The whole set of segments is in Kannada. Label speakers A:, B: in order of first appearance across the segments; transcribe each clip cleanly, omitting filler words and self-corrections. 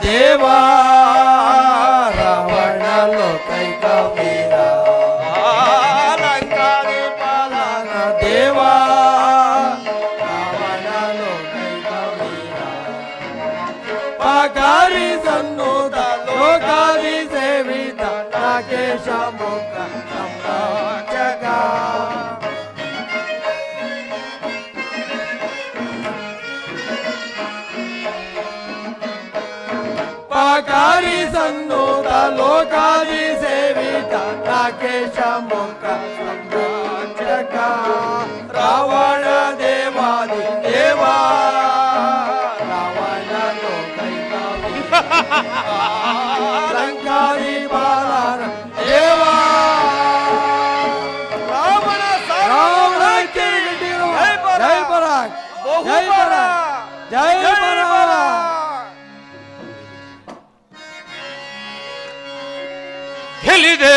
A: ದೇವಾ ರಾವಣ ಲೋಕೈಕ ವೀರ ಲಂಕಾದಿ ಪಾಲನ ದೇವಾ ರಾವಣ ಲೋಕೈಕ ವೀರ ಪಗಾರಿ ಸನ್ನುತ ಲೋಕಾದಿ ಸೇವಿತ ನಾಗೇಶ ಮುಖ ಸಂರಕ್ಷಕ ಪಗಾರಿ ಸನ್ನುತ ಲೋಕಾದಿ ಸೇವಿತ ನಾಗೇಶ ಮುಖ ಸಂರಕ್ಷಕ ರಾವಣ ದೇವಾದಿ ದೇವಾ ರಾವಣ ಲೋಕೈಕ ಲಂಕಾದಿ ಬಾಲನ ದೇವಾ ರಾವಣ ರಾವಣಕ್ಕೆ ಜೈ ಪರಾಗ್ ಜೈ ಪರಾಗ್ ಜೈ ಪರಾಗ್
B: ಗೆಲಿದೆ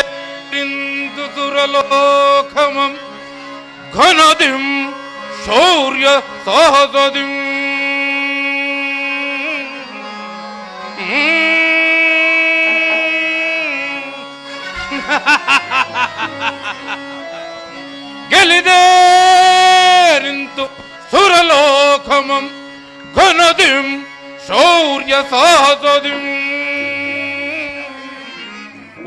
B: ಇಂದು ಸುರಲೋಕಮಂ ಘನದಿಂ ಶೌರ್ಯ ಸಾಹಸದಿಂ ಗೆಲಿದೆ ಇಂದು ಸುರಲೋಕಮಂ ಘನದಿಂ ಶೌರ್ಯ ಸಾಹಸದಿಂ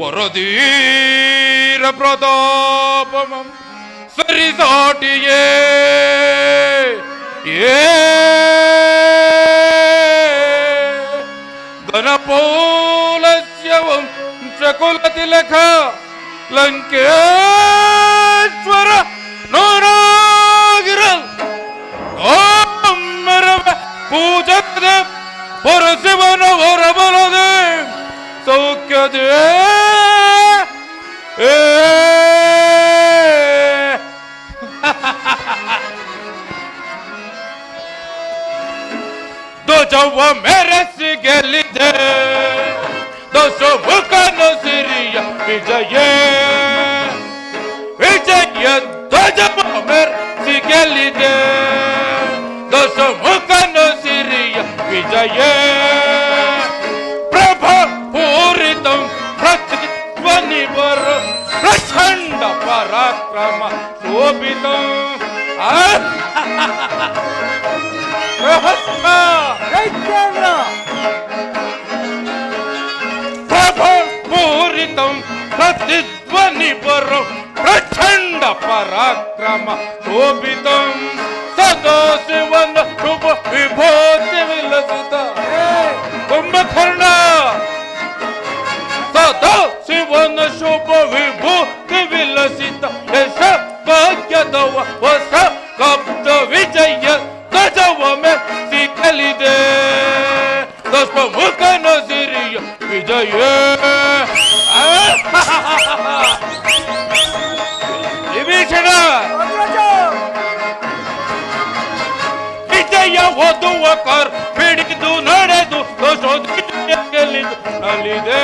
B: ವರದೀರ ಪ್ರತಾಪಮಂ ಸರಿಸಾಟಿಯೇ ಗಣಪೌಲಸ್ಯವಂ ಚಕುಲತಿಲಕ ಲಂಕೇಶ್ವರ ನೋರಾಗಿರ ಓಮರವ ಪೂಜಕದ ಪರಶಿವನ ಹೊರಬಲದೆ ಸೌಖ್ಯದೇ ಧ್ವಜವ ಮೆರೆಸಿ ಗೆಲ್ಲಿದೆ ದೋಷ ಮುಖನ ಸಿರಿಯ ವಿಜಯ ವಿಜಯ ಧ್ವಜವ ಮೆರೆಸಿ ಗೆಲ್ಲಿದೆ ದೋಷ ಮುಖನ ಸಿರಿಯ ವಿಜಯ ಪ್ರತಿಧ್ವನಿವರ ಪ್ರಚಂಡ ಪರಾಕ್ರಮ ಶೋಭಿತ ಪ್ರಭಪೂರಿತಂ ಪ್ರತಿಧ್ವನಿವರ ಪ್ರಚಂಡ ಪರಾಕ್ರಮ ಶೋಭಿತಂ ಸದಾ ಶಿವನ ಶುಭ ವಿಭೂತಿ ವಿಲಸಿತ ಕುಂಭಕರ್ಣ ಸದಾ ಶಿವನ ಶುಭ ವಿಭೂತಿ ವಿಲಸಿತ ಯಶ ಭಾಗ್ಯದವ ಹೊಸ ಕಬ್ದ ವಿಜಯ ಧ್ವಜವ ಮೆಚ್ಚಿ ಕಲಿದೆ ದಶ ಮುಖನ ಸಿರಿಯ ವಿಜಯ ವಿಭೀಷಣ ವಿಜಯ ಓದುವ ಕರ್ ಹಿಡಿದು ನಡೆದು ಗೆಲ್ಲಿದು ನಲಿದೆ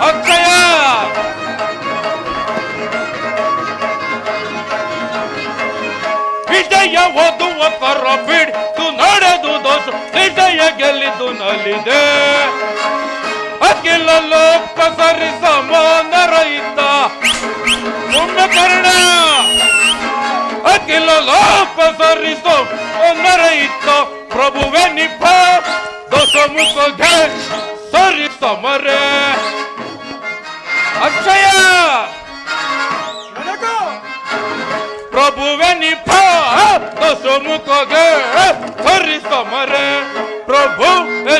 B: ಅಕ್ಷಯ ವಿಜಯ ಓದುವ ಕರ ಬಿಡಿದು ನಡೆದು ದೋಷ ವಿಜಯ ಗೆಲ್ಲಿದು ನಲಿದೆ ಅಖಿಲ ಲೋಕ ಸರಿ ಸಮಾನ ರಹಿತ ಕುಂಭಕರ್ಣ ಅಖಿಲ ಲೋಕ ಸರಿ ಸಮಾನ ರಹಿತ ಪ್ರಭುವೆ ನಿಭ ದೋಷ ಮುಖ ಸರಿ ಸಮರೆ ಅಕ್ಷಯ ಪ್ರಭುವೆ ನಿಭ ದೋಷ ಮುಖಗೆ ಸರಿ ಸಮರೆ ಪ್ರಭು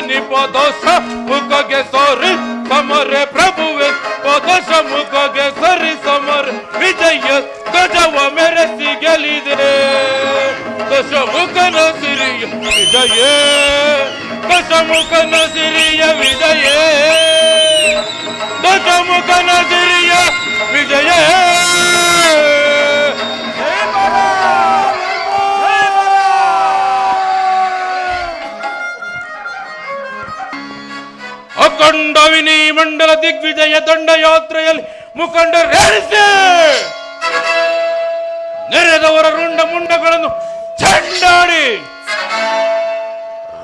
B: ನಿಪ ದೋಷ ಮುಖಗೆ ಸರಿ ಸಮರೆ ಪ್ರಭುವೆ ದೋಷ ಮುಖಗೆ ಸರಿ ಸಮರೆ ವಿಜಯ ಧ್ವಜವ ಮೆರೆಸಿ ಗೆಲ್ಲಿದೆ ದೋಷ ಮುಖನ ಸಿರಿಯ ವಿಜಯ ದೋಷ ಮುಖನ ಸಿರಿಯ ವಿಜಯ ದೋಷ ಮುಖನ ಸಿರಿಯ ವಿಜಯ ಅಖಂಡ ವಿನಿ ಮಂಡಲ ದಿಗ್ವಿಜಯ ದಂಡಯಾತ್ರೆಯಲ್ಲಿ ಮುಖಂಡರೇರಿಸಿ ನೆರೆದವರ ರುಂಡ ಮುಂಡಗಳನ್ನು ಚೆಂಡಾಡಿ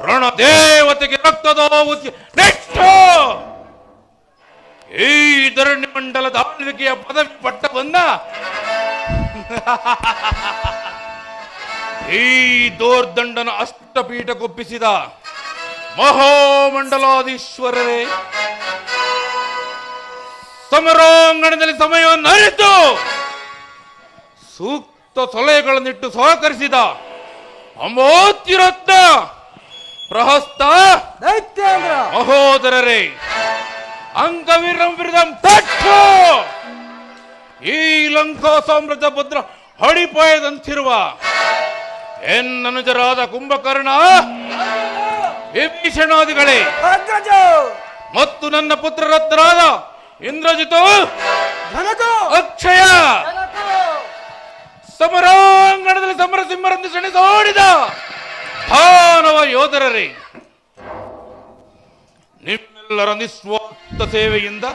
B: ರಣದೇವತೆಗೆ ರಕ್ತದ ನೆಟ್ಟ ಈ ಧರಣಿ ಮಂಡಲದ ಆಳ್ವಿಕೆಯ ಪದವಿ ಪಟ್ಟವನ್ನ ಈ ದೋರ್ದಂಡನ ಅಷ್ಟಪೀಠಕ್ಕೊಪ್ಪಿಸಿದ ಮಹಾಮಂಡಲಾಧೀಶ್ವರರೇ, ಸಮರಾಂಗಣದಲ್ಲಿ ಸಮಯವನ್ನು ಅರಿತು ಸೂಕ್ತ ಸಲಹೆಗಳನ್ನಿಟ್ಟು ಸಹಕರಿಸಿದ ಅಮೋತ್ಯರತ್ನ ಪ್ರಹಸ್ತ
A: ದೈತ್ಯೇಂದ್ರ
B: ಮಹೋದರರೇ, ಅಂಗವೀರಂ ವಿರದಂ ತಟ್ಟು ಈ ಲಂಕಾ ಸಾಮ್ರಾಜ್ಯ ಭದ್ರ ಹಡಿಪಾಯದಂತಿರುವ ಎನ್ನನುಜರಾದ ಕುಂಭಕರ್ಣ, ವಿಭೀಷಣಾದಿಗಳೇ ಮತ್ತು ನನ್ನ ಪುತ್ರರತ್ನರಾದ ಇಂದ್ರಜಿತು, ಅಕ್ಷಯ, ಸಮರಾಂಗಣದಲ್ಲಿ ಸಮರ ಸಿಂಹರಂದು ಸೆಣೆಸೋಡಿದ ದಾನವ ಯೋಧರರೇ, ನಿಮ್ಮೆಲ್ಲರ ನಿಸ್ವಾರ್ಥ ಸೇವೆಯಿಂದ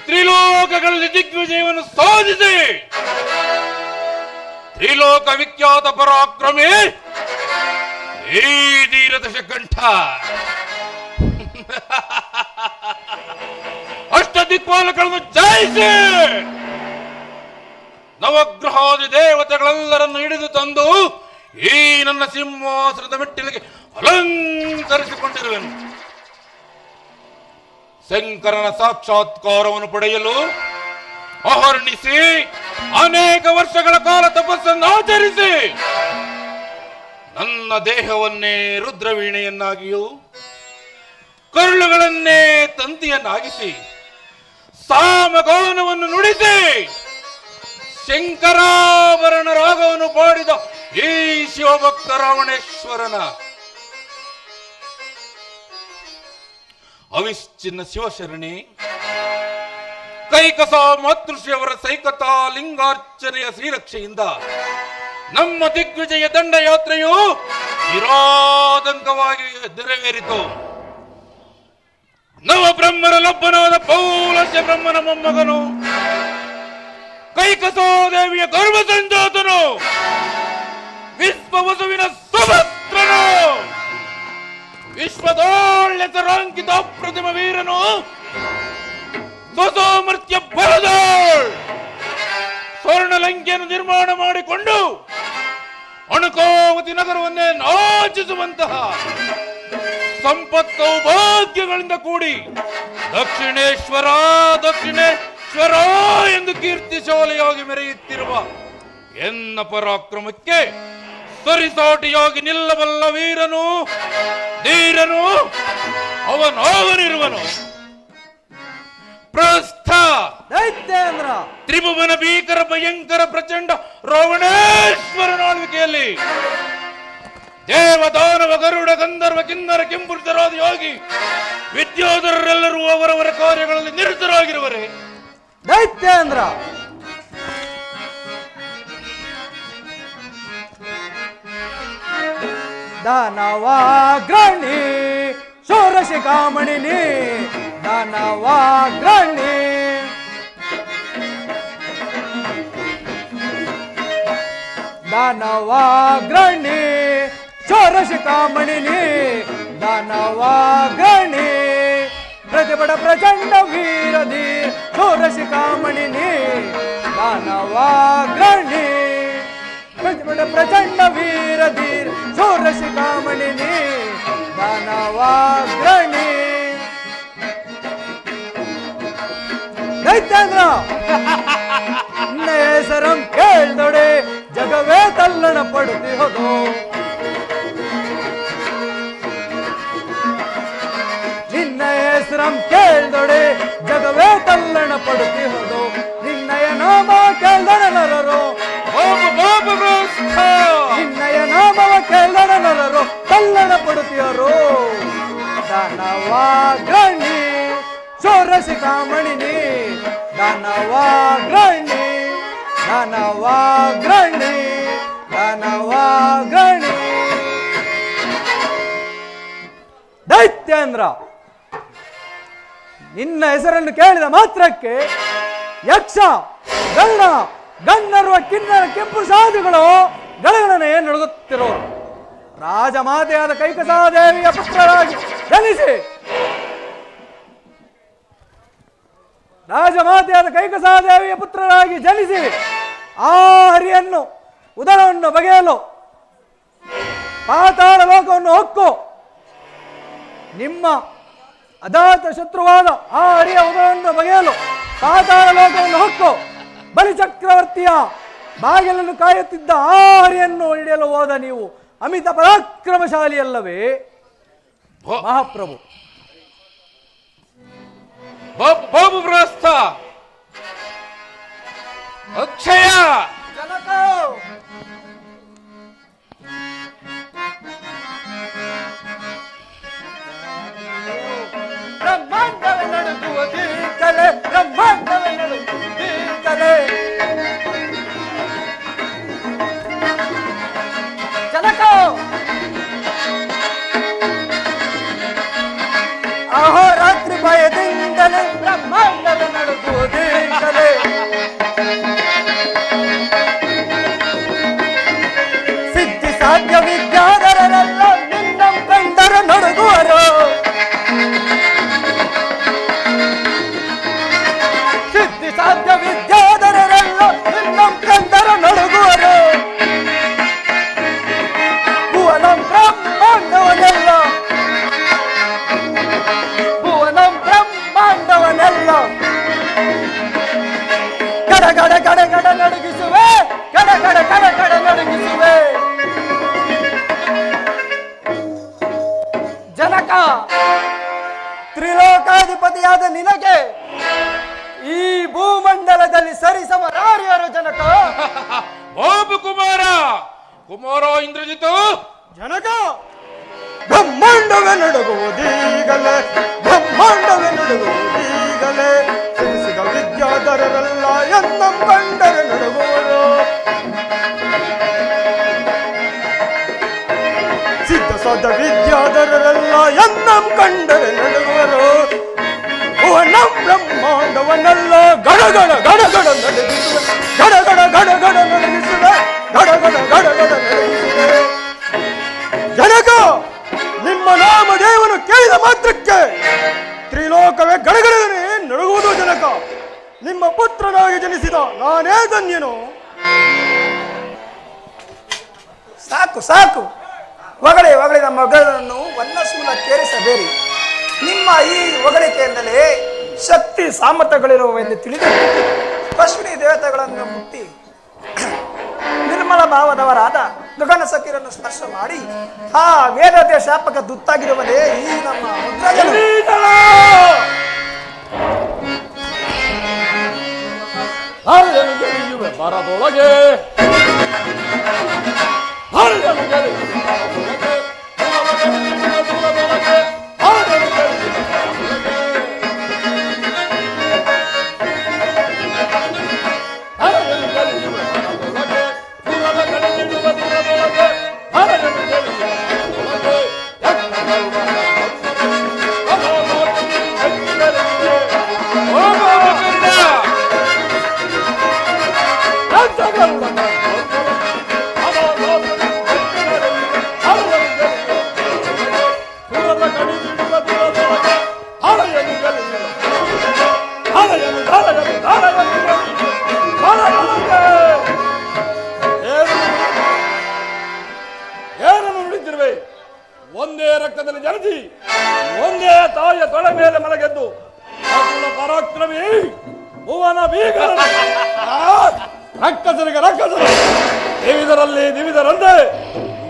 B: ತ್ರಿಲೋಕಗಳಲ್ಲಿ ದಿಗ್ವಿಜಯವನ್ನು ಸಾಧಿಸಿ ತ್ರಿಲೋಕ ವಿಖ್ಯಾತ ಪರಾಕ್ರಮಿ ಈ ಧೀರದಶಕಂಠ ಅಷ್ಟ ದಿಕ್ಪಾಲಕಗಳನ್ನು ಜಯಿಸಿ ನವಗ್ರಹಾದಿ ದೇವತೆಗಳೆಲ್ಲರನ್ನು ಹಿಡಿದು ತಂದು ಈ ನನ್ನ ಸಿಂಹಾಸನದ ಮೆಟ್ಟಿಲಿಗೆ ಅಲಂಕರಿಸಿಕೊಂಡಿರುವೆನು. ಶಂಕರನ ಸಾಕ್ಷಾತ್ಕಾರವನ್ನು ಪಡೆಯಲು ಅಹರ್ಣಿಸಿ ಅನೇಕ ವರ್ಷಗಳ ಕಾಲ ತಪಸ್ಸನ್ನು ಆಚರಿಸಿ ನನ್ನ ದೇಹವನ್ನೇ ರುದ್ರವೀಣೆಯನ್ನಾಗಿಯೂ ಕರುಳುಗಳನ್ನೇ ತಂತಿಯನ್ನಾಗಿಸಿ ಸಾಮಗಾನವನ್ನು ನುಡಿಸಿ ಶಂಕರಾಭರಣ ರಾಗವನ್ನು ಪಾಡಿದ ಈ ಶಿವಭಕ್ತ ರಾವಣೇಶ್ವರನ ಅವಿಶ್ಚಿನ್ನ ಶಿವಶರಣಿ ಕೈಕಸ ಮಾತೃಶ್ರೀಯವರ ಸೈಕತಾ ಲಿಂಗಾರ್ಚನೆಯ ಶ್ರೀರಕ್ಷೆಯಿಂದ ನಮ್ಮ ದಿಗ್ವಿಜಯ ದಂಡಯಾತ್ರೆಯು ನಿರಾತಂಕವಾಗಿ ನೆರವೇರಿತು. ನವಬ್ರಹ್ಮರ ಲಬ್ಬನಾದ ಪೌಲಸ್ಯ ಬ್ರಹ್ಮನ ಮೊಮ್ಮಗನು, ಕೈಕಸೋದೇವಿಯ ಗರ್ಭ ಸಂಜಾತನು, ವಿಶ್ವವಸುವಿನ ಸುಭದ್ರನು, ವಿಶ್ವದೋಳ್ಳೆಸರಾಂಕಿತ ಅಪ್ರತಿಮ ವೀರನು, ಸ್ವಸಾಮರ್ಥ್ಯ ಬಲದೋಳ್ ಸ್ವರ್ಣಲಂಕೆಯನ್ನು ನಿರ್ಮಾಣ ಮಾಡಿಕೊಂಡು ಅಣುಕಾವತಿ ನಗರವನ್ನೇ ನಾಚಿಸುವಂತಹ ಸಂಪತ್ ಸೌಭಾಗ್ಯಗಳಿಂದ ಕೂಡಿ ದಕ್ಷಿಣೇಶ್ವರ ದಕ್ಷಿಣೇಶ್ವರ ಎಂದು ಕೀರ್ತಿಶಾಲಿಯಾಗಿ ಮೆರೆಯುತ್ತಿರುವ ಎನ್ನ ಪರಾಕ್ರಮಕ್ಕೆ ಸರಿಸಾಟಿಯಾಗಿ ನಿಲ್ಲಬಲ್ಲ ವೀರನು ಧೀರನು ಅವನಾಗನಿರುವನು. ಪ್ರಸ್ಥ
A: ದೈತ್ಯೇಂದ್ರ
B: ತ್ರಿಭುವನ ಭೀಕರ ಭಯಂಕರ ಪ್ರಚಂಡ ರಾವಣೇಶ್ವರನ ಆಳ್ವಿಕೆಯಲ್ಲಿ ದೇವದಾನವ ಗರುಡ ಗಂಧರ್ವ ಕಿನ್ನರ ಕೆಂಪುರುಷರಾದ ಯೋಗಿ ವಿದ್ಯಾಧರರೆಲ್ಲರೂ ಅವರವರ ಕಾರ್ಯಗಳಲ್ಲಿ ನಿರತರಾಗಿರುವರೆ.
A: ದೈತ್ಯೇಂದ್ರ ದಾನವಾಗ್ರಣಿ ಶೂರಶಿಖಾಮಣಿನಿ, ದಾನವಾಗ್ರಣಿ ದಾನವಾಗ್ರಣಿ ಶೂರಶಿಖಾಮಣಿನಿ, ದಾನವಾಗ್ರಣಿ ಪ್ರತಿಭಟ ಪ್ರಚಂಡ ವೀರಧೀರ್ ಶೂರಶಿಖಾಮಣಿನಿ, ದಾನವಾಗ್ರಣಿ ಪ್ರತಿಭಟ ಪ್ರಚಂಡ ವೀರಧೀರ್ ಶೂರಶಿಖಾಮಣಿನಿ, ದಾನವಾಗ್ರಣಿ. ದೈತ್ಯೇಂದ್ರ ನಿನ್ನ ಹೆಸರಂ ಕೇಳ್ದೊಡೆ ಜಗವೇ ತಲ್ಲಣ ಪಡುತ್ತಿರೋದು, ನಿನ್ನ ಹೆಸರಂ ಕೇಳ್ದೊಡೆ ಜಗವೇ ತಲ್ಲಣ ಪಡುತ್ತಿರೋದು, ನಿನ್ನಯ ನಾಮ ಕೇಳ್ದನರರು ನಿನ್ನಯ ನಾಮವ ಕೇಳ್ದನರರು ತಲ್ಲಣ ಪಡುತ್ತಿಯರು. ದಾನವಾಗ್ರಣಿ ಶೂರಶಿಖಾಮಣಿನಿ, ದಾನವಾಗ್ರಣಿ ದಾನವಾಗ್ರಣಿ ದಾನವಾಗ್ರಣಿ. ದೈತ್ಯೇಂದ್ರ ನಿನ್ನ ಹೆಸರನ್ನು ಕೇಳಿದ ಮಾತ್ರಕ್ಕೆ ಯಕ್ಷ ಗರುಡ ಗಂಧರ್ವ ಕಿನ್ನರ ಕೆಂಪು ಸಾಧುಗಳು ಗಳಗಣನೆ ನಡುಗುತ್ತಿರೋರು. ರಾಜಮಾತೆಯಾದ ಕೈಕಸಾದೇವಿಯ ಪುತ್ರರಾಗಿ ಜನಿಸಿ ರಾಜಮಾತೆಯಾದ ಕೈಕಸಾದೇವಿಯ ಪುತ್ರರಾಗಿ ಜನಿಸಿ ಆ ಹರಿಯನ್ನು ಉದರವನ್ನು ಬಗೆಯಲು ಪಾತಾಳ ಲೋಕವನ್ನು ಹೊಕ್ಕು ನಿಮ್ಮ ಅದಾತ ಶತ್ರುವಾದ ಆ ಹರಿಯ ಉದರವನ್ನು ಬಗೆಯಲು ಪಾತಾಳ ಲೋಕವನ್ನು ಹೊಕ್ಕು ಬಲಿಚಕ್ರವರ್ತಿಯ ಬಾಗಿಲನ್ನು ಕಾಯುತ್ತಿದ್ದ ಆ ಹರಿಯನ್ನು ಹಿಡಿಯಲು ಹೋದ ನೀವು ಅಮಿತ ಪರಾಕ್ರಮಶಾಲಿಯಲ್ಲವೇ ಮಹಾಪ್ರಭು?
B: ಬಾಬು ಪ್ರಸ್ಥ ಅಕ್ಷಯ
A: ಜನಕ ಬ್ರಹ್ಮಾಂಡವೇ ನಡುಗುವುದೀಗಲೇ ಬ್ರಹ್ಮಾಂಡವೇ ನಡುಗುವುದೀಗಲೇ ಜನಕ ಅಹೋರಾತ್ರಿ ಭಯದಿಂದಲೇ ಬ್ರಹ್ಮಾಂಡವೇ ನಡುಗುವುದೀಗಲೇ ಸಿದ್ಧಿ ಸಾಧ್ಯ ವಿದ್ಯಾಧರರೆಲ್ಲ ನಿನ್ನ ಕಂಡರ ನಡುಗುವರು ಸಿದ್ಧಿ ಸಾಧ್ಯ ವಿದ್ಯಾಧರರೆಲ್ಲ ನಿನ್ನ ಕಂಡರ ನಡುಗುವರು ಭುವನಂ ಬ್ರಹ್ಮಾಂಡವನೆಲ್ಲ ಭುವನಂ ಬ್ರಹ್ಮಾಂಡವನೆಲ್ಲ ಗಡ ಗಡ ಗಡ ಗಡ ನಡುಗಿಸುವೆ ಗಡ ಗಡ ಗಡ ಗಡ ನಡುಗಿಸುವೆ ಜನಕ ತ್ರಿಲೋಕಾಧಿಪತಿಯಾದ ನಿನಗೆ ಈ ಭೂಮಂಡಲದಲ್ಲಿ ಸರಿಸಮರಾರ್ಯರು ಜನಕ.
B: ಬಾಬು ಕುಮಾರ ಕುಮಾರ ಇಂದ್ರಜಿತು
A: ಜನಕ ಬ್ರಹ್ಮಾಂಡವೇ ನಡುಗುವುದೀಗಲೇ ಬ್ರಹ್ಮಾಂಡವೇ ನಡುಗುವುದೀಗಲೇ ತಿಳಿಸಿದ ವಿದ್ಯಾಧರರೆಲ್ಲ ಎನ್ನ ಕಂಡರೆ ನಡುಗುವರು ಸಿದ್ಧ ಸಾಧ ವಿದ್ಯಾಧರರೆಲ್ಲ ಎನ್ನ ಕಂಡರೆ ನಡುಗುವರು ಭುವನ ಬ್ರಹ್ಮಾಂಡವನ್ನೆಲ್ಲ ಗಡಗಡ ಗಡಗಡ ನಡುಗಿಸುವೆ ಗಡಗಡ ಗಡಗಡ ನಡುಗಿಸುವೆ ಗಡಗಡ ಗಡಗಡ ನಡುಗಿಸುವೆ ಜನಕ ನಿಮ್ಮ ನಾಮದೇವನು ಕೇಳಿದ ಮಾತ್ರಕ್ಕೆ ತ್ರಿಲೋಕವೇ ಗಡಗಡನೆ ನಡುಗುವುದು ಜನಕ. ನಿಮ್ಮ ಪುತ್ರನಾಗಿ ಜನಿಸಿದ ನಾನೇ ಧನ್ಯನು.
C: ಸಾಕು ಸಾಕು, ಹೊಗಳಿ ಹೊಗಳಿ ನಮ್ಮ ಮಗಳನ್ನು ವನ್ನಸ್ಮೂಲಕ್ಕೇರಿಸಬೇಡಿ. ನಿಮ್ಮ ಈ ಹೊಗಳಿಕೆಯಿಂದಲೇ ಶಕ್ತಿ ಸಾಮರ್ಥ್ಯಗಳಿರುವೆಂದು ತಿಳಿದು ಅಶ್ವಿನಿ ದೇವತೆಗಳನ್ನು ಮುಟ್ಟಿ ನಿರ್ಮಲ ಭಾವದವರಾದ ಗಗನ ಸಖಿರನ್ನು ಸ್ಪರ್ಶ ಮಾಡಿ ಆ ವೇದತೆಯ ಶಾಪಕ ದುತ್ತಾಗಿರುವುದೇ ಈ ನಮ್ಮ
B: ಮರದೊಳಗೆ ಒಂದೇ ರಕ್ತದಲ್ಲಿ ಜನಿಸಿ ಒಂದೇ ತಾಯಿಯ ತೊಳೆ ಮೇಲೆ ಮಲಗೆದ್ದು ಪರಾಕ್ರಮಿ ಭುವನ ಬೀಗರ ರಕ್ಕಸರಿಗೆ ರಕ್ಕಸರು ದಿವಿದರಲ್ಲಿ ದಿವಿದರಂತೆ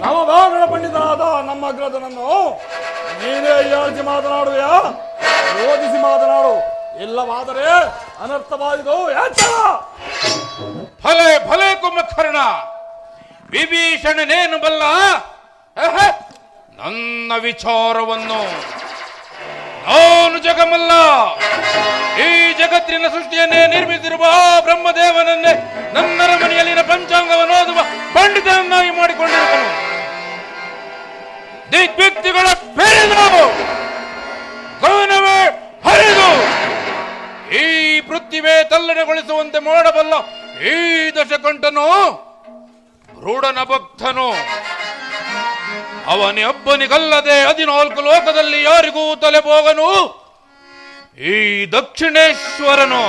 B: ನವಭಾಗಣ ಪಂಡಿತನಾದ ನಮ್ಮ ಅಗ್ರಜನನ್ನು ನೀನೇ ಯಾಳಿಸಿ ಮಾತನಾಡುವೆಯಾ? ಓದಿಸಿ ಮಾತನಾಡು, ಇಲ್ಲವಾದರೆ ಅನರ್ಥವಾದುದು. ಭಲೆ ಭಲೆ ಕುಂಭಕರ್ಣ, ವಿಭೀಷಣನೇನು ಬಲ್ಲ ನನ್ನ ವಿಚಾರವನ್ನು. ನಾನು ಜಗಮಲ್ಲ, ಈ ಜಗತ್ತಿನ ಸೃಷ್ಟಿಯನ್ನೇ ನಿರ್ಮಿಸಿರುವ ಬ್ರಹ್ಮದೇವನನ್ನೇ ನನ್ನರ ಮನೆಯಲ್ಲಿನ ಪಂಚಾಂಗವನ್ನು ಓದುವ ಪಂಡಿತನನ್ನಾಗಿ ಮಾಡಿಕೊಂಡಿರುವನು. ದಿಗ್ವ್ಯಕ್ತಿಗಳ ಬೆಳೆದು ಗೌನವೇ ಹರಿದು ಈ ಪೃಥ್ವಿವೇ ತಲ್ಲಣೆಗೊಳಿಸುವಂತೆ ಮಾಡಬಲ್ಲ ಈ ದಶಕಂಠನು ರೂಢನ ಭಕ್ತನು. ಅವನಿಗೊಬ್ಬನಿಗಲ್ಲದೆ 14 ಲೋಕದಲ್ಲಿ ಯಾರಿಗೂ ತಲೆಬೋಗನು ಈ ದಕ್ಷಿಣೇಶ್ವರನು.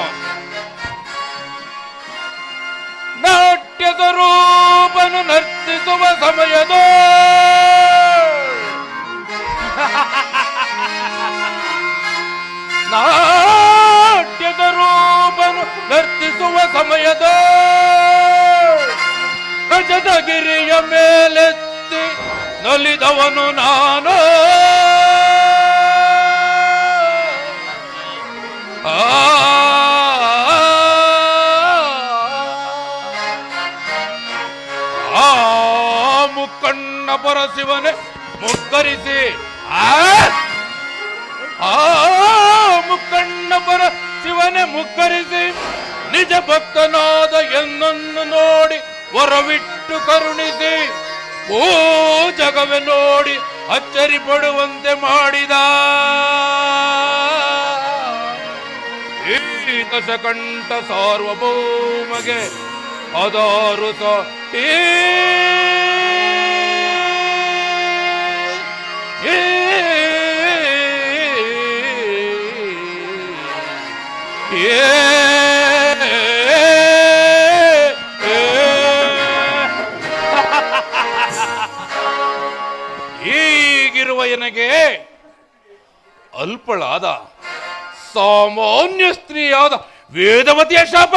B: ನಾಟ್ಯದ ರೂಪನು ನರ್ತಿಸುವ ಸಮಯದ ನಾಟ್ಯದ ರೂಪನು ನರ್ತಿಸುವ ಸಮಯದ ಗಜದಗಿರಿಯ ಮೇಲೆತ್ತಿ ನಲಿದವನು ನಾನು. ಮುಕ್ಕಣ್ಣ ಪರಶಿವನೇ ಮುಗ್ಗರಿಸಿ ಮುಕ್ಕಣ್ಣ ಪರಶಿವನೇ ಮುಗ್ಗರಿಸಿ ನಿಜ ಭಕ್ತನಾದ ಎನ್ನನ್ನು ನೋಡಿ ವರವಿಟ್ಟು ಕರುಣಿಸಿ ಓ ಜಗವೇ ನೋಡಿ ಅಚ್ಚರಿ ಪಡುವಂತೆ ಮಾಡಿದ ಈ ದಶಕಂಠ ಸಾರ್ವಭೌಮಗೆ ಅದಾರುತ ಈಗಿರುವ ನನಗೆ ಅಲ್ಪಳಾದ ಸಾಮಾನ್ಯ ಸ್ತ್ರೀಯಾದ ವೇದವತಿಯ ಶಾಪ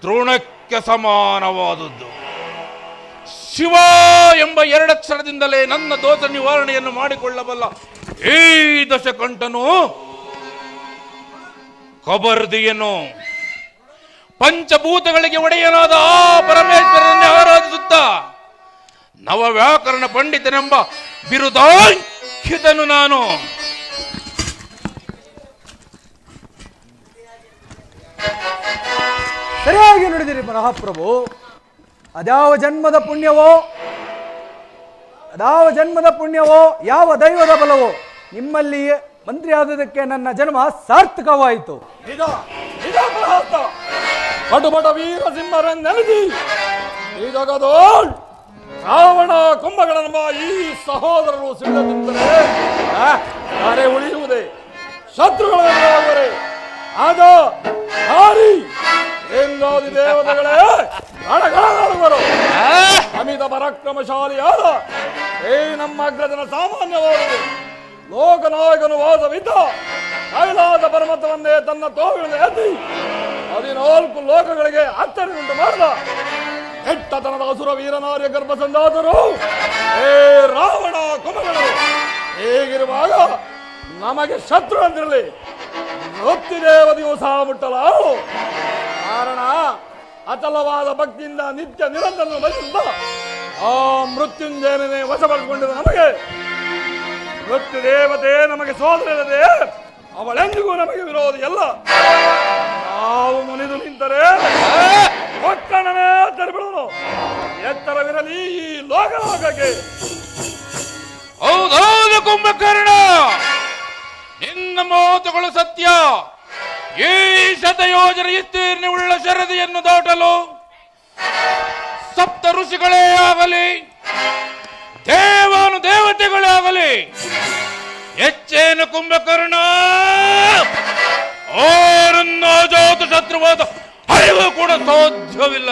B: ತೃಣಕ್ಕೆ ಸಮಾನವಾದದ್ದು. ಶಿವ ಎಂಬ 2 ಅಕ್ಷರದಿಂದಲೇ ನನ್ನ ದೋಷ ನಿವಾರಣೆಯನ್ನು ಮಾಡಿಕೊಳ್ಳಬಲ್ಲ ಈ ದಶಕಂಠನು ಕಬರ್ದಿಯನ್ನು ಪಂಚಭೂತಗಳಿಗೆ ಒಡೆಯನಾದ ಆ ಪರಮೇಶ್ವರನ್ನೇ ಆರಾಧಿಸುತ್ತ ನವ ವ್ಯಾಕರಣ ಪಂಡಿತನೆಂಬ ಬಿರುದಾಂಕಿತನು ನಾನು.
A: ಸರಿಯಾಗಿ ನುಡಿದಿರಿ ಮಹಾಪ್ರಭು. ಅದ್ಯಾವ ಜನ್ಮದ ಪುಣ್ಯವೋ ಯಾವ ದೈವದ ಬಲವೋ ನಿಮ್ಮಲ್ಲಿ ಮಂತ್ರಿಯಾದುದಕ್ಕೆ ನನ್ನ ಜನ್ಮ ಸಾರ್ಥಕವಾಯಿತು.
D: ಪಟುಪಟ ವೀರ ಸಿಂಹರನ್ನೆಲದಿ ಈ ಜಗದೋಳ್ ರಾವಣ ಕುಂಭಗಳನ್ನುವ ಈ ಸಹೋದರರು ಸಿಡಿದರೆ ಯಾರೇ ಉಳಿಯುವುದೇ ಶತ್ರುಗಳೇ ಆದ ಹಾರಿ ಎಂದಾದಿ ದೇವತೆಗಳೇ ರಣಗಳಾಡುವರು. ಅಮಿತ ಪರಾಕ್ರಮಶಾಲಿಯಾದ ಈ ನಮ್ಮ ಅಗ್ರಜನ ಸಾಮಾನ್ಯವಾದುದು ಲೋಕನಾಯಕನು ವಾಸವಿದ್ದ ಕೈಲಾಸ ಪರ್ವತವನ್ನೇ ತನ್ನ ತೋಳಿನ ಎತ್ತಿ 14 ಲೋಕಗಳಿಗೆ ಅಚ್ಚರಿಯುಂಟು ಮಾಡಿದ ಕೆಟ್ಟತನದ ಅಸುರ ವೀರನಾರ್ಯ ಗರ್ಭ ಸಂದಾತರು ಏ ರಾವಣ ಕುಂಭಗಳು. ಹೀಗಿರುವಾಗ ನಮಗೆ ಶತ್ರು ಅಂತಿರಲಿ ಮೃತ್ಯುದೇವತೆಯು ಸಹ ಮುಟ್ಟಲಾರು. ಕಾರಣ ಅಚಲವಾದ ಭಕ್ತಿಯಿಂದ ನಿತ್ಯ ನಿರಂತರ ಬಯಸಿದ್ದ ಆ ಮೃತ್ಯುಂಜಯನೇ ವಶಪಡಿಸಿಕೊಂಡಿರುವ ನಮಗೆ ಮೃತ್ಯು ದೇವತೆ ನಮಗೆ ಸೋದರಲ್ಲದೆ ಅವಳೆಂದಿಗೂ ನಮಗೆ ವಿರೋಧಿ ಎಲ್ಲ. ನಾವು ಮುನಿದು ನಿಂತರೆ ಒಕ್ಕಣನೇ ತರಿಬಿಡೋನು. ಎತ್ತರವಿರಲಿ ಈ ಲೋಕಲೋಕಕ್ಕೆ.
B: ಹೌದೌದು ಕುಂಭಕರ್ಣ, ನಿನ್ನ ಮಾತುಗಳು ಸತ್ಯ. ಈ ಶತಯೋಜನೆ ವಿಸ್ತೀರ್ಣವುಳ್ಳ ಶರದಿಯನ್ನು ದಾಟಲು ಸಪ್ತ ಋಷಿಗಳೇ ಆಗಲಿ ದೇವಾನು ದೇವತೆಗಳೇ ಆಗಲಿ ಹೆಚ್ಚೇನು ಕುಂಭಕರ್ಣ ಅವರನ್ನ ಜಾತ ಶತ್ರುವಾದ ಅರಿವು ಕೂಡ ಸಾಧ್ಯವಿಲ್ಲ.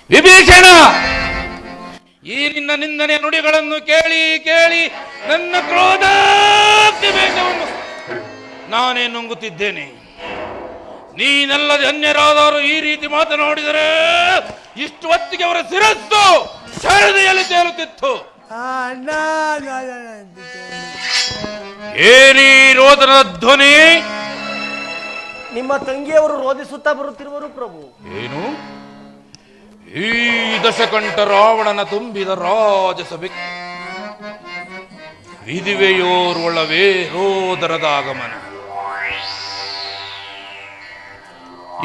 B: ವಿಭೀಷಣ, ಈ ನಿನ್ನ ನಿಂದನೆಯ ನುಡಿಗಳನ್ನು ಕೇಳಿ ಕೇಳಿ ನನ್ನ ಕ್ರೋಧಾಕ್ತಿವೇಶವನ್ನು ನಾನೇ ನುಂಗುತ್ತಿದ್ದೇನೆ. ನೀನಲ್ಲದೆ ಅನ್ಯರಾದರೂ ಈ ರೀತಿ ಮಾತನಾಡಿದರೆ ಇಷ್ಟು ಹೊತ್ತಿಗೆ ಅವರ ಶಿರಸ್ಸು ಶರದಿಯಲ್ಲಿ ತೇಲುತ್ತಿತ್ತು. ಏನಿ ರೋದನದ ಧ್ವನಿ?
E: ನಿಮ್ಮ ತಂಗಿಯವರು ರೋಧಿಸುತ್ತಾ ಬರುತ್ತಿರುವರು ಪ್ರಭು.
B: ಏನು? ಈ ದಶಕಂಠ ರಾವಣನ ತುಂಬಿದ ರಾಜಸಭೆ ವಿಧಿವೆಯೋರ್ವೊಳವೇ ರೋದರದ ಆಗಮನ.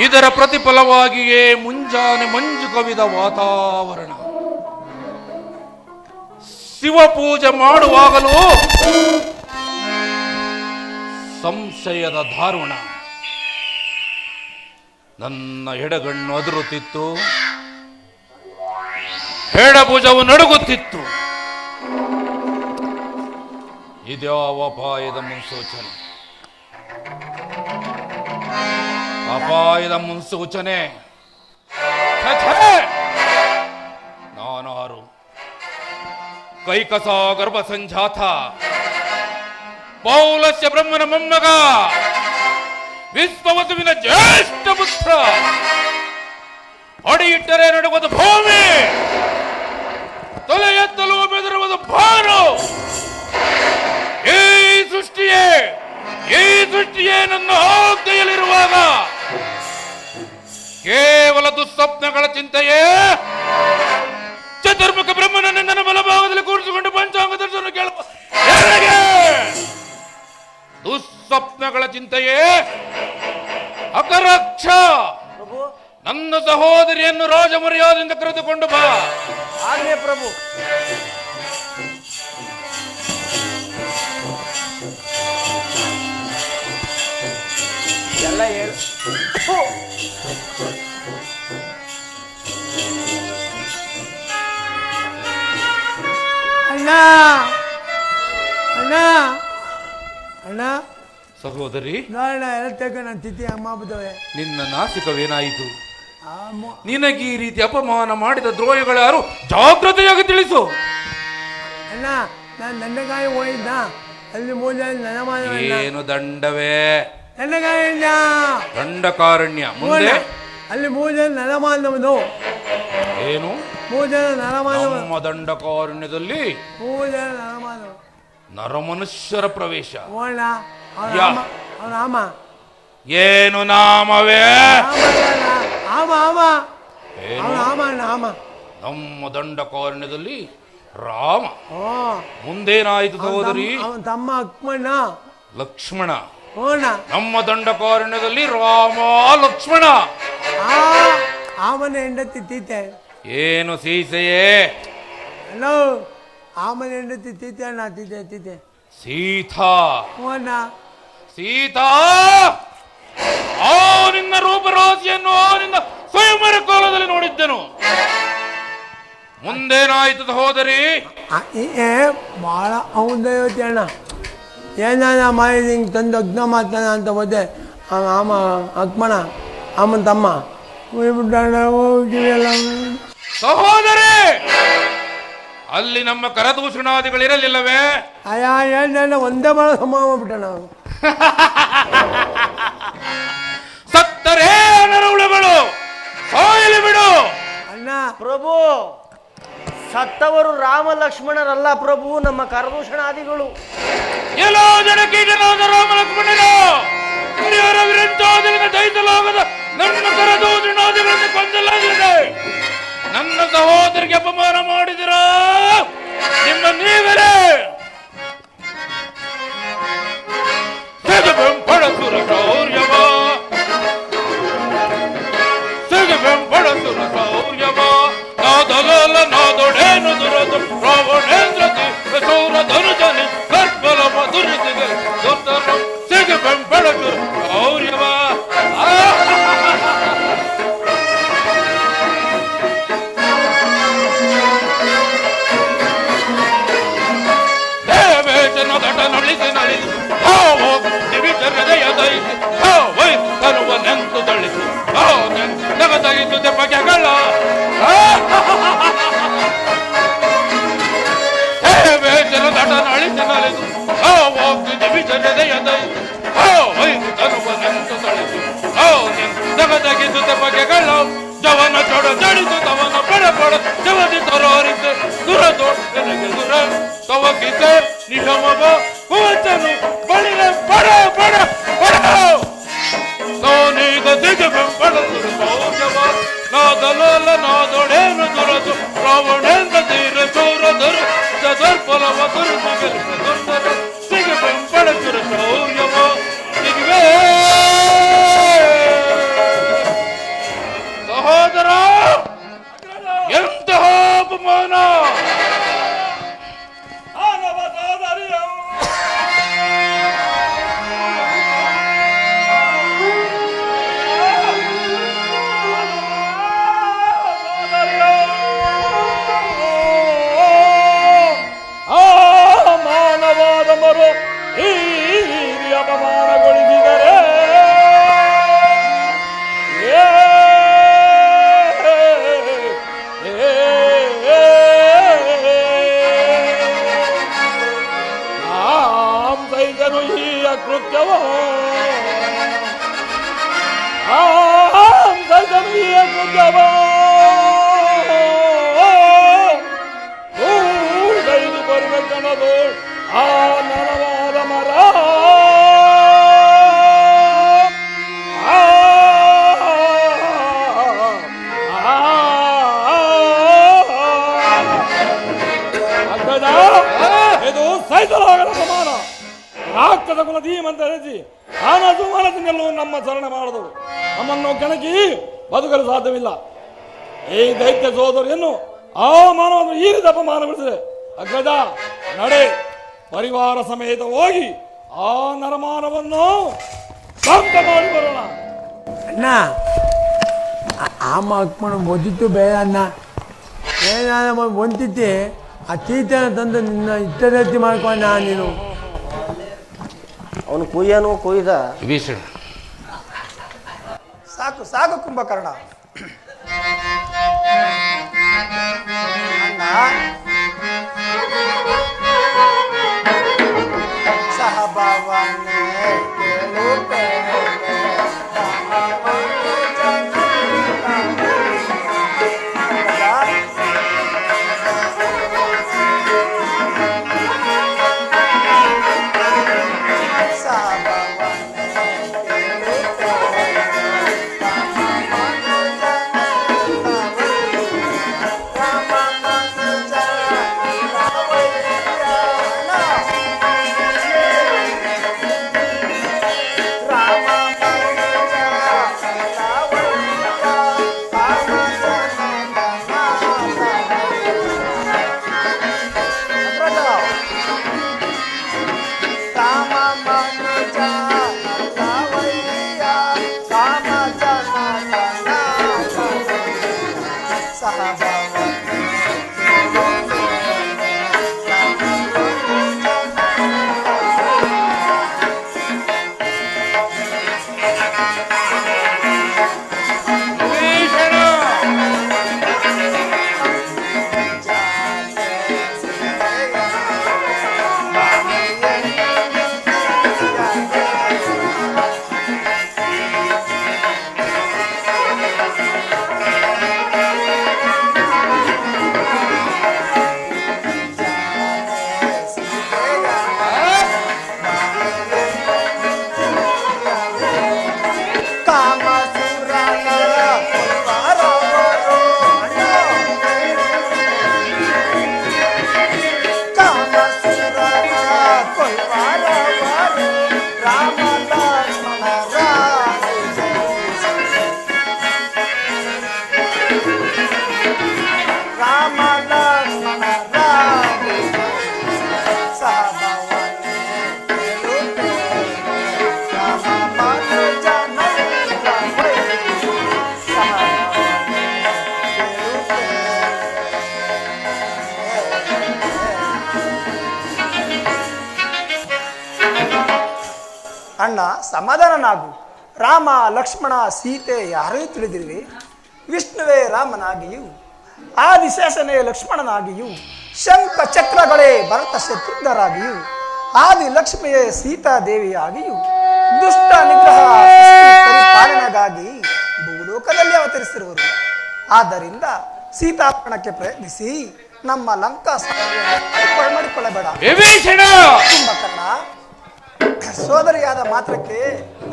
B: ಇದರ ಪ್ರತಿಫಲವಾಗಿಯೇ ಮುಂಜಾನೆ ಮಂಜು ಕವಿದ ವಾತಾವರಣ. ಶಿವಪೂಜೆ ಮಾಡುವಾಗಲೂ ಸಂಶಯದ ದಾರುಣ. ನನ್ನ ಎಡಗಣ್ಣು ಅದುರುತ್ತಿತ್ತು, ಎಡಭುಜವು ನಡುಗುತ್ತಿತ್ತು. ಇದ್ಯಾವ ಅಪಾಯದ ಮುನ್ಸೂಚನೆ? ಅಪಾಯದ ಮುನ್ಸೂಚನೆ. ನಾನಾರು? ಕೈಕಸ ಗರ್ಭ ಸಂಜಾತ, ಪೌಲಸ್ಯ ಬ್ರಹ್ಮನ ಮೊಮ್ಮಗ, ವಿಶ್ವವಸುವಿನ ಜ್ಯೇಷ್ಠ ಪುತ್ರ. ಅಡಿಯಿಟ್ಟರೆ ನಡುವುದು ಭೂಮಿ, ತಲೆ ಎತ್ತಲು ಬೆದರುವುದು ಭಾನು. ಈ ಸೃಷ್ಟಿಯೇ ನನ್ನ ಆಜ್ಞೆಯಲ್ಲಿರುವಾಗ ಕೇವಲ ದುಸ್ವಪ್ನಗಳ ಚಿಂತೆಯೇ ಚತುರ್ಮುಖ ಬ್ರಹ್ಮನನ್ನು ನನ್ನ ಬಲಭಾಗದಲ್ಲಿ ಕೂರಿಸಿಕೊಂಡು ಪಂಚಾಂಗ ದರ್ಶನ ಕೇಳುವ ದುಸ್ವಪ್ನಗಳ ಚಿಂತೆಯೇ ಅಕರಕ್ಷ. ನನ್ನ ಸಹೋದರಿಯನ್ನು ರಾಜಮರ್ಯಾದೆಯಿಂದ ಕರೆದುಕೊಂಡು ಬಾ.
E: ಆಗ್ಲೇ ಪ್ರಭು. ಎಲ್ಲ ಹೇಳು.
C: ಅಣ್ಣ ಅಣ್ಣ ಅಣ್ಣ,
B: ಸಹೋದರಿ,
C: ನೋಡೋಣ ಎಲ್ಲ ತೆಗ ನನ್ನ ತಿಥಿ ಅಮ್ಮ ಬುದ್ದವೆ.
B: ನಿನ್ನ ನಾಸಿಕವೇನಾಯಿತು? ನಿನಗೆ ಈ ರೀತಿ ಅಪಮಾನ ಮಾಡಿದ ದ್ರೋಹಿಗಳ್ಯಾರು? ಜಾಗ್ರತೆಯಾಗಿ ತಿಳಿಸು.
C: ಅಣ್ಣ, ನಾನು ದಂಡಕಾಯಿ ಹೋಗಿದ್ದ, ಅಲ್ಲಿ ಮೂಜೆ
B: ಏನು ದಂಡವೇ?
C: ದಂಡಕಾರಣ್ಯ.
B: ದಂಡಕಾರಣ್ಯ ಮುಂದೆ
C: ಅಲ್ಲಿ ಮೂಜೆ ನರಮಾನವನು.
B: ಏನು?
C: ಮೂಜನ ನರಮಾನವ.
B: ನಮ್ಮ ದಂಡಕಾರಣ್ಯದಲ್ಲಿ
C: ಮೂಜನ ನರಮಾನವ,
B: ನರಮನುಷ್ಯರ ಪ್ರವೇಶ.
C: ರಾಮ.
B: ಏನು ನಾಮವೇ? ನಮ್ಮ ದಂಡಕಾರಣ್ಯದಲ್ಲಿ ರಾಮ. ಮುಂದೇನಾಯಿತು ಸಹೋದರಿ?
C: ಅವನ ತಮ್ಮ
B: ಲಕ್ಷ್ಮಣ. ನಮ್ಮ ದಂಡಕಾರಣ್ಯದಲ್ಲಿ ರಾಮ ಲಕ್ಷ್ಮಣ.
C: ಆಮನ ಹೆಂಡತಿ ತೀತೆ.
B: ಏನು ಸೀಸೆಯೇ?
C: ಹಲೋ, ಆಮನ ಹೆಂಡತಿ ತೀತೆ ಅಣ್ಣ. ತೀತೆ
B: ಸೀತಾ. ಸೀತಾ, ನಿನ್ನ ರೂಪರಾಶಿಯನ್ನು ನಿನ್ನ ಸ್ವಯಂವರ ಕೋಲದಲ್ಲಿ ನೋಡಿದ್ದೆನು. ಮುಂದೇನಾಯಿತು ಸಹೋದರಿ?
C: ಬಹಳ ಅವನದೈವತಿ ಅಣ್ಣ. ಏನಾನ ಮಾಡಿದ ಹಿಂಗೆ ತಂದು ಅಗ್ನ ಮಾಡ್ತಾನ ಅಂತ ಹೋದೆ. ಆಮ ಅಕ್ಮಣ, ಆಮನ ತಮ್ಮ ಹೋಗ್ಬಿಟ್ಟ.
B: ಸಹೋದರಿ, ಅಲ್ಲಿ ನಮ್ಮ ಕರದೂಷಣಾದಿಗಳಿರಲಿಲ್ಲವೇ?
C: ಏನ ಒಂದೇ ಬಾಳ ಸಮಾವ ಬಿಟ್ಟ ನಾವು.
B: ಸತ್ತರೇ ನರಹುಳುಗಳು, ಸಾಯಲಿ ಬಿಡು.
C: ಅಣ್ಣ
E: ಪ್ರಭು, ಸತ್ತವರು ರಾಮ ಲಕ್ಷ್ಮಣರಲ್ಲ ಪ್ರಭು, ನಮ್ಮ ಕರದೂಷಣಾದಿಗಳು.
B: ಎಲ್ಲೋ ಜನಕೀಟನಾದ ರಾಮ ಲಕ್ಷ್ಮಣನು ಹರಿಹರ ವಿರಂಚಾದಿಗಳಿಂದ ಜಯಿಸಲಾಗದ ನನ್ನ ಕರದೂಷಣಾದಿಗಳನ್ನು ಕೊಂದಲಾಗಿದೆ. ನನ್ನ ಸಹೋದರಿಗೆ ಅಪಮಾನ ಮಾಡಿದಿರ ನಿಮ್ಮ ನೀವರೇ. ಬೆಂಪಡಸುರ ಶೌರ್ಯವ, ಬೆಂಪಡಸುರ ಶೌರ್ಯವ, ನಾದಲಲ್ಲ ನಾದೊಡೇನು ದುರದು ರಾವಣೇಂದ್ರ ಸೌರ ಧನುಜನಿ ಕರ್ಬಲವ ದುರಿಸಿದೆ ದೊಡ್ಡ ಸಿಗ ಬೆಂಪಡಸುರ ಶೌರ್ಯವ. ನಳಿಸಿ ನಳಿಸಿ ದಿವಿಚರ ಹೃದಯದೈಸಿ ವೈಸ್ತನುವನೆಂದು ತಳಿಸಿ ನಗದಗಿಸುತ್ತೆ ಬಗೆಗಳ ವೇಷನ ದಟನ ಅಳಿಸಿ ನಲಿದು ದಿವಿಚರ ಹೃದಯದೈಸಿ ವೈಸ್ತನುವನೆಂದು ತಳಿಸಿ ನಗದಗಿಸುತ್ತೆ ಬಗೆಗಳ ಜವನ ಚೊಡ ಜಡಿದು ತವನ ಪಡ ಪಡ ಜವದಿ ತರೋರಿತೆ ದುರದೋ ನನಗೆ ದುರ ತವಕಿತೆ ನಿಗಮವ ಹುವಚನು ಬಳಿರೆ ಪಡ ಪಡ ಪಡ ಸೋನೀಗ ದಿಗ ಬೆಂಬಳಸುರ ಸೌರ್ಯವ, ನಾದಲೋಲ ನಾದೊಡೇನು ದುರದು ರಾವಣೇಂದ್ರ ತೀರ ಸೌರಧರ ಚದರ್ಪಲವ ದುರ್ಮಗಲ ದುರ್ಧರ ದಿಗ ಬೆಂಬಳಸುರ ಶೌರ್ಯವ. ದಿಗ್ವೇ ಸಹೋದರ, ಎಂತಹ ಅಪಮಾನ!
D: ಬರಬೇಕನ್ನೋದು ಆ ನರವಾದ ಮರ ಇದು ಸೈತಲಾಗದ ಸಮಾನ ರಾಕ್ಷಸ ಕುಲ ಧೀಮಂತ ರಚಿ ಆನದು ಮನಸ್ಸಿನೆಲ್ಲೂ ನಮ್ಮ ಚರಣ ಮಾಡಿದವು ನಮ್ಮನ್ನು ಕೆಣಕಿ ಬದುಕಲು ಸಾಧ್ಯವಿಲ್ಲ. ಈ ದೈತ್ಯ ಸೋದರಿಯನ್ನು ಆ ಮಾನವನ್ನು ಈ ರೀತಿ ಅಪಮಾನಗೊಳಿಸಿದೆ. ಅಗ್ರಜ ನಡೆ, ಪರಿವಾರ ಸಮೇತ ಹೋಗಿ ಆ ನರಮಾನವನ್ನು ಧ್ವಂಸ ಮಾಡಿ ಬರೋಣ.
C: ಅಣ್ಣ ಆಮ ಹಾಕ್ಕೊಂಡು ಮೊದಿತ್ತು ಬೇಡ ಅಣ್ಣ, ಏನಾದ ಒಂದಿತ್ತೆ ಆ ತೀತನ ತಂದು ನಿನ್ನ ಇಷ್ಟದತ್ತಿ ಮಾಡ್ಕೊಂಡ ನೀನು.
E: ಅವನು ಕುಯ್ಯನು ಕುಯ್ದ.
B: ವಿಭೀಷಣ,
A: ಸಾಕು ಸಾಕು ಕುಂಭಕರ್ಣ. ಅಣ್ಣ ಸಹಭಾವನೆ ಅಣ್ಣ ಸಮಾಧಾನನಾಗು. ರಾಮ ಲಕ್ಷ್ಮಣ ಸೀತೆ ಯಾರೇ ತಿಳಿದಿರುವೆ. ವಿಷ್ಣುವೇ ರಾಮನಾಗಿಯೂ ಆದಿಶೇಷನೇ ಲಕ್ಷ್ಮಣನಾಗಿಯೂ ಶಂಖ ಚಕ್ರಗಳೇ ಭರತ ಶತ್ರುಘ್ನರಾಗಿಯೂ ಆದಿ ಲಕ್ಷ್ಮಿಯೇ ಸೀತಾದೇವಿಯಾಗಿಯೂ ದುಷ್ಟ ನಿಗ್ರಹ ಪರಿಪಾಲನೆಗಾಗಿ ಭೂಲೋಕದಲ್ಲಿ ಅವತರಿಸಿರುವರು. ಆದ್ದರಿಂದ ಸೀತಾಪರಣಕ್ಕೆ ಪ್ರಯತ್ನಿಸಿ ನಮ್ಮ ಲಂಕಾ ಮಾಡಿಕೊಳ್ಳಬೇಡ. ಕುಂಭಕರ್ಣ, ಸೋದರಿಯಾದ ಮಾತ್ರಕ್ಕೆ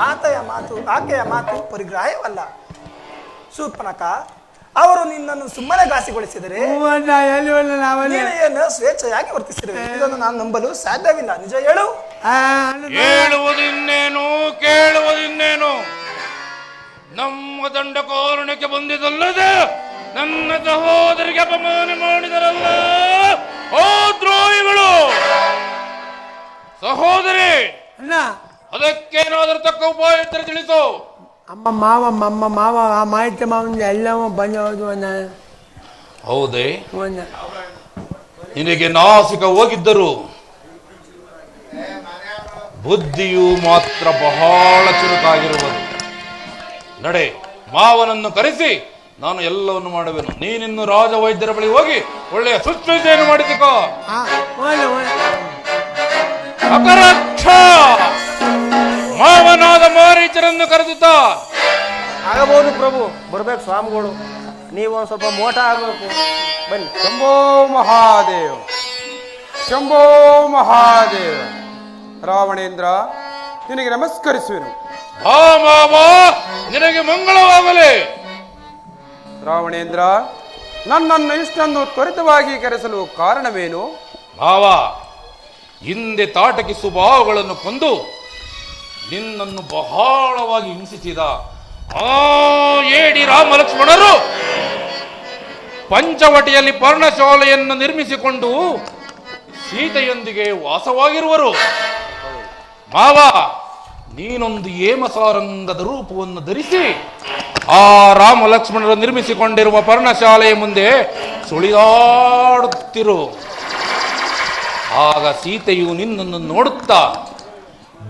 A: ಆಕೆಯ ಮಾತು ಪರಿಗ್ರಾಹ್ಯವಲ್ಲ. ಶೂರ್ಪನಖ ಅವರು ನಿನ್ನನ್ನು ಸುಮ್ಮನೆ ಘಾಸಿಗೊಳಿಸಿದರೆ ಏನು ಸ್ವೇಚ್ಛೆಯಾಗಿ ವರ್ತಿಸಿರುವೆ. ಇದನ್ನು ನಾನು ನಂಬಲು ಸಾಧ್ಯವಿಲ್ಲ. ನಿಜ ಹೇಳು.
B: ಹೇಳುವುದಿನ್ನೇನು ಕೇಳುವುದಿನ್ನೇನು? ನಮ್ಮ ದಂಡಕಾರಣಕ್ಕೆ ಬಂದಿದ್ದಲ್ಲದೆ ನನ್ನ ಸಹೋದರಿಗೆ ಅಪಮಾನ ಮಾಡಿದರಲ್ಲ ಓ ದ್ರೋಹಿಗಳು. ಸಹೋದರಿ, ಅದಕ್ಕೇನಾದರೂ ತಕ್ಕ ಉಪಾಯ ತಿಳಿಸು.
C: ಅಮ್ಮ ಮಾವ ಆ ಮಾಹಿತಿ ಮಾವನಿಗೆ ಎಲ್ಲವೂ ಬಂದು
B: ಹೌದೇ? ನಿನಗೆ ನಾಸಿಕ ಹೋಗಿದ್ದರು, ಬುದ್ಧಿಯು ಮಾತ್ರ ಬಹಳ ಚುರುಕಾಗಿರುವುದು. ನಡೆ, ಮಾವನನ್ನು ಕರೆಸಿ ನಾನು ಎಲ್ಲವನ್ನು ಮಾಡುವೆನು. ನೀನಿನ್ನು ರಾಜ ವೈದ್ಯರ ಬಳಿ ಹೋಗಿ ಒಳ್ಳೆಯ ಶುಶ್ರೂಷೆಯನ್ನು ಮಾಡಿಸಿಕೋ. ಅಪರಕ್ಷ ಮಾವನಾದ ಮಾರೀಚರನ್ನು ಕರೆದುತ್ತಾ
E: ಆಗಬಹುದು ಪ್ರಭು, ಬರ್ಬೇಕು ಸ್ವಾಮಿಗಳು. ನೀವು ಒಂದು ಸ್ವಲ್ಪ ಮೋಟ ಆಗಬೇಕು. ಬನ್ನಿ.
A: ಶಂಭೋ ಮಹಾದೇವ, ಶಂಭೋ ಮಹಾದೇವ. ರಾವಣೇಂದ್ರ, ನಿನಗೆ ನಮಸ್ಕರಿಸುವೆನು.
B: ಆ ಮಾವ, ನಿನಗೆ ಮಂಗಳವಾಗಲಿ.
A: ರಾವಣೇಂದ್ರ, ನನ್ನನ್ನು ಇಷ್ಟೊಂದು ತ್ವರಿತವಾಗಿ ಕರೆಸಲು ಕಾರಣವೇನು?
B: ಮಾವ, ಹಿಂದೆ ತಾಟಕಿ ಸ್ವಭಾವಗಳನ್ನು ಕೊಂದು ನಿನ್ನನ್ನು ಬಹಳವಾಗಿ ಹಿಂಸಿಸಿದ ಆ ಏಡಿ ರಾಮ ಲಕ್ಷ್ಮಣರು ಪಂಚವಟಿಯಲ್ಲಿ ಪರ್ಣಶಾಲೆಯನ್ನು ನಿರ್ಮಿಸಿಕೊಂಡು ಸೀತೆಯೊಂದಿಗೆ ವಾಸವಾಗಿರುವರು. ಮಾವ, ನೀನೊಂದು ಹೇಮಸಾರಂಗದ ರೂಪವನ್ನು ಧರಿಸಿ ಆ ರಾಮ ಲಕ್ಷ್ಮಣರು ನಿರ್ಮಿಸಿಕೊಂಡಿರುವ ಪರ್ಣಶಾಲೆಯ ಮುಂದೆ ಸುಳಿದಾಡುತ್ತಿರು. ಆಗ ಸೀತೆಯು ನಿನ್ನನ್ನು ನೋಡುತ್ತಾ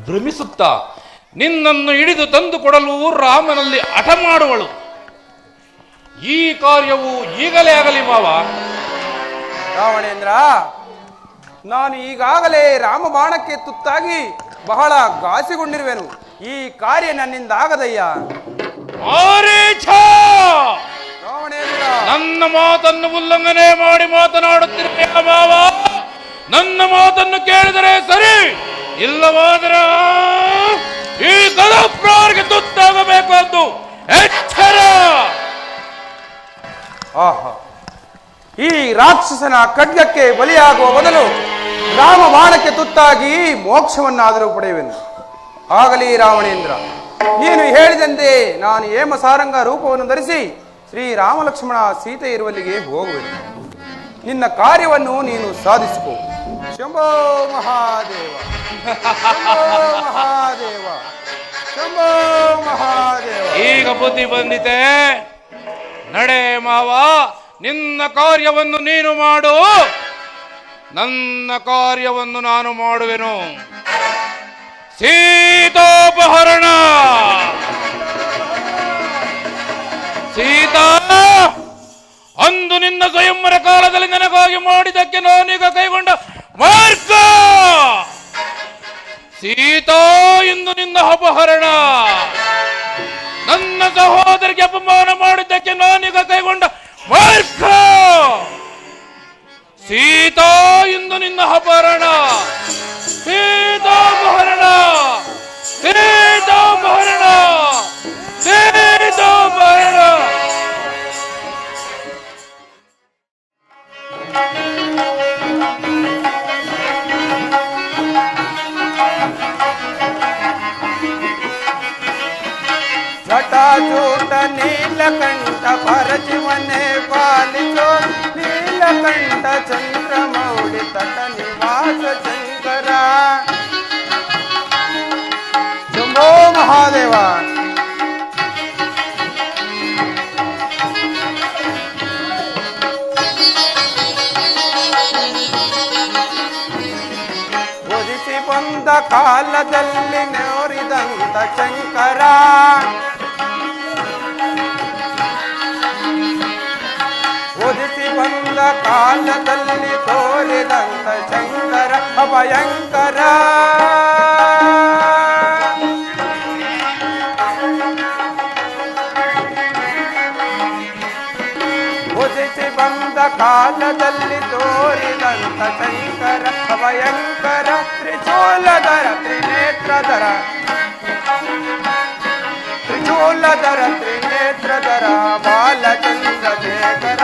B: ಭ್ರಮಿಸುತ್ತಾ ನಿನ್ನನ್ನು ಹಿಡಿದು ತಂದು ಕೊಡಲು ರಾಮನಲ್ಲಿ ಹಠ ಮಾಡುವಳು. ಈ ಕಾರ್ಯವು ಈಗಲೇ ಆಗಲಿ ಮಾವ.
A: ರಾವಣೇಂದ್ರ, ನಾನು ಈಗಾಗಲೇ ರಾಮಬಾಣಕ್ಕೆ ತುತ್ತಾಗಿ ಬಹಳ ಘಾಸಿಗೊಂಡಿರುವೆನು. ಈ ಕಾರ್ಯ ನನ್ನಿಂದ ಆಗದಯ್ಯ. ರಾವಣೇಂದ್ರ,
B: ನನ್ನ ಮಾತನ್ನು ಉಲ್ಲಂಘನೆ ಮಾಡಿ ಮಾತನಾಡುತ್ತಿರುವ ಮಾವ, ನನ್ನ ಮಾತನ್ನು ಕೇಳಿದರೆ ಸರಿ, ಇಲ್ಲವಾದರೆ ಈ ಗದಪ್ರಾರಿಗೆ ತುತ್ತಾಗಬೇಕು ಎಂದು ಎಚ್ಚರ.
A: ಆಹಾ, ಈ ರಾಕ್ಷಸನ ಖಡ್ಗಕ್ಕೆ ಬಲಿಯಾಗುವ ಬದಲು ರಾಮ ಬಾಣಕ್ಕೆ ತುತ್ತಾಗಿ ಮೋಕ್ಷವನ್ನಾದರೂ ಪಡೆಯುವೆನು. ಆಗಲಿ ರಾವಣೇಂದ್ರ, ನೀನು ಹೇಳಿದಂತೆ ನಾನು ಹೇಮಸಾರಂಗ ರೂಪವನ್ನು ಧರಿಸಿ ಶ್ರೀರಾಮ ಲಕ್ಷ್ಮಣ ಸೀತೆ ಇರುವಲ್ಲಿಗೆ ಹೋಗುವೆನು. ನಿನ್ನ ಕಾರ್ಯವನ್ನು ನೀನು ಸಾಧಿಸಿಕೋ. ಶಂಭೋ ಮಹಾದೇವ, ಶಂಭೋ ಮಹಾದೇವ, ಶಂಭೋ ಮಹಾದೇವ.
B: ಈಗ ಬುದ್ಧಿ ಬಂದಿತೆ. ನಡೆ ಮಾವ, ನಿನ್ನ ಕಾರ್ಯವನ್ನು ನೀನು ಮಾಡು, ನನ್ನ ಕಾರ್ಯವನ್ನು ನಾನು ಮಾಡುವೆನು. ಸೀತಾಪಹರಣ. ಸೀತಾ, ಅಂದು ನಿನ್ನ ಸ್ವಯಂವರ ಕಾಲದಲ್ಲಿ ನನಗಾಗಿ ಮಾಡಿದ್ದಕ್ಕೆ ನಾನೀಗ ಕೈಗೊಂಡ ಮಾರ್ಗ. ಸೀತಾ, ಇಂದು ನಿನ್ನ ಅಪಹರಣ. ನನ್ನ ಸಹೋದರಿಗೆ ಅಪಮಾನ ಮಾಡಿದ್ದಕ್ಕೆ ನಾನೀಗ ಕೈಗೊಂಡ ಮಾರ್ಗ. ಸೀತಾ, ಇಂದು ನಿನ್ನ ಅಪಹರಣ. ಸೀತಾಪಹರಣ, ಸೀತಾಪಹರಣ, ಸೀತಾಪಹರಣ.
A: ಜಟಾಜೂಟ ನೀಲಕಂಠ ಪರಜೀವನೆ ಪಾಲಿಸೋ, ನೀಲಕಂಠ ಚಂದ್ರಮೌಳಿ ತಟ ನಿವಾಸ ಶಂಕರ. ಶಂಭೋ ಮಹಾದೇವ. ಒದಿಸಿ ಬಂದ ಕಾಲದಲ್ಲಿ ನೋರಿದಂತ ಶಂಕರ. ಒದಿಸಿ ಬಂದ ಕಾಲದಲ್ಲಿ ತೋರಿದಂತ ಶಂಕರ ಅಭಯಂಕರ. ಒದಿಸಿ ಬಂದ ಕಾಲದಲ್ಲಿ ತೋರಿದಂತ ಶಂಕರ ಅಭಯಂಕರ. ತ್ರಿಶೂಲಧರ ತ್ರಿನೇತ್ರಧರ, ತ್ರಿಶೂಲಧರ ತ್ರಿನೇತ್ರಧರ ಬಾಲಚಂದ್ರಶೇಖರ.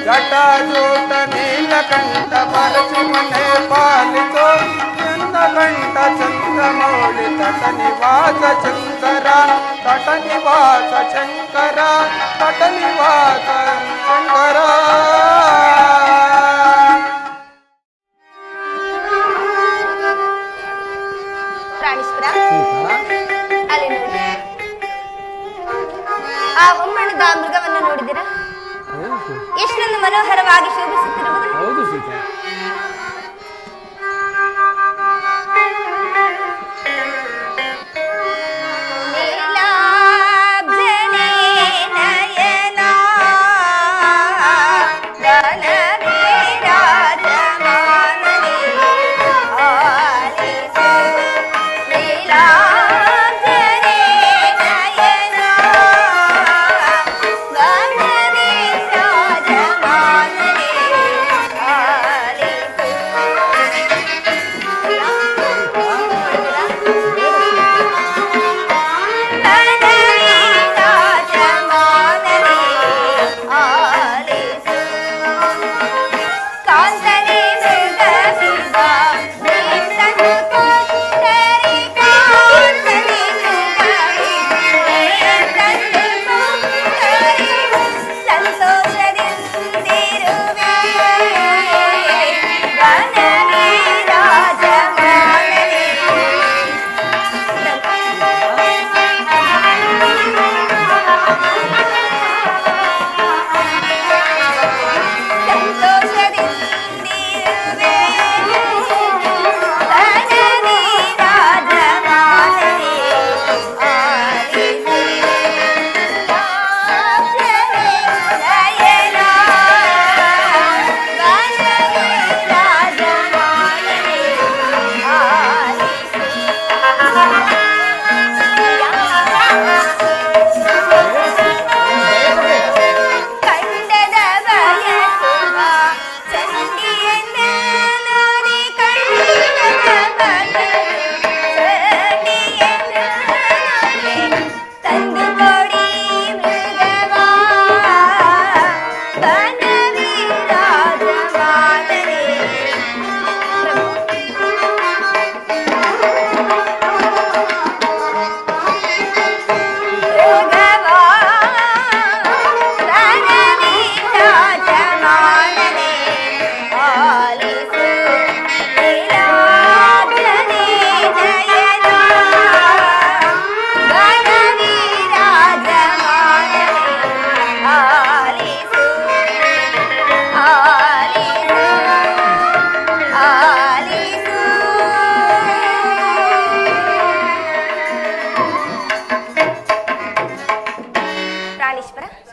A: ಜಟಾಜೂಟ ನೀಲಕಂಠ ಪರಶಿವನೇ ಪಾಲಿಸೋ, ಚಂದ್ರಕಂಠ ಚಂದ್ರಮೌಳಿ ತಟ ನಿವಾಸ ಶಂಕರ. ತಟ ನಿವಾಸ ಶಂಕರ, ತಟ ನಿವಾಸ ಶಂಕರ.
F: ಪ್ರಾಣೇಶ್ವರ, ಅಲ್ಲಿ ನೋಡಿ, ಆ ಒಮ್ಮಣದ ಮೃಗವನ್ನು ನೋಡಿದಿರಾ? ಎಷ್ಟೊಂದು ಮನೋಹರವಾಗಿ ಶೋಭಿಸುತ್ತಿರುವುದು.
C: ಹೌದು ಸೀತಾ.
F: ಶ್ರೀಲಾ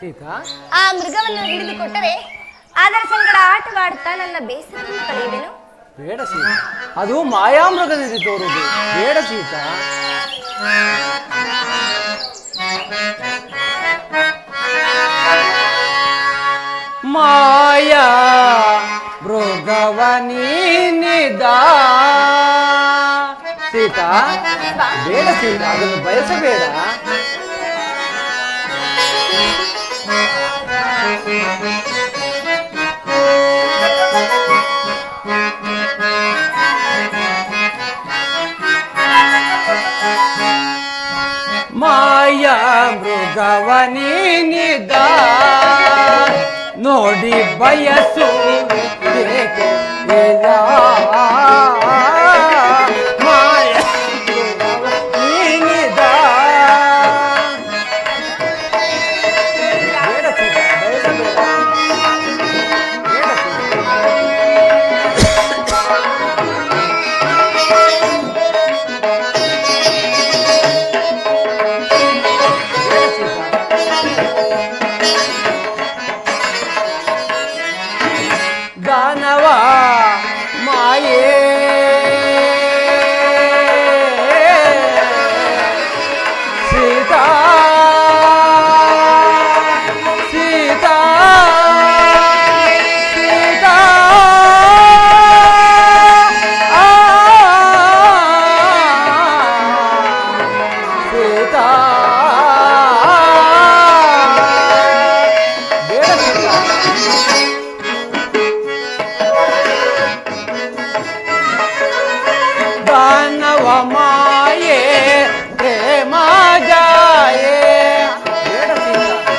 A: ಸೀತಾ,
F: ಆ ಮೃಗವನ್ನು ಹಿಡಿದುಕೊಟ್ಟರೆ ಅದರ ಸಂಗಡ ಆಟವಾಡುತ್ತಾ ನನ್ನ ಬೇಸರವನ್ನು ಕಳೆಯುವೆನು.
A: ಬೇಡ ಸೀತಾ, ಅದು ಮಾಯಾಮೃಗದಲ್ಲಿ ತೋರುವುದು. ಬೇಡ ಸೀತಾ. ಮಾಯಾ ಮೃಗವನಿದ ಸೀತಾ, ಬೇಡ ಸೀತಾ, ಅದನ್ನು ಬಯಸಬೇಡ. ಮಾಯಾ ಮೃಗವನಿದ ನೋಡಿ ಬಯಸು ಮಾಯ ಮೃಗವನಿದ. ಬೇಡ ಸೀತಾ, ಬಯಸಬೇಡ. ಬೇಡ ದಾನವ ಮಾಯೇ ಸೀತಾ, ಸೀತಾ, ಸೀತಾ, ಸೀತಾ. ಬೇಡ ಸೀತಾ. ದಾನವ ಮಾಯೇ ಪ್ರೇಮ ಜಾಯೇ. ಬೇಡ ಸೀತಾ.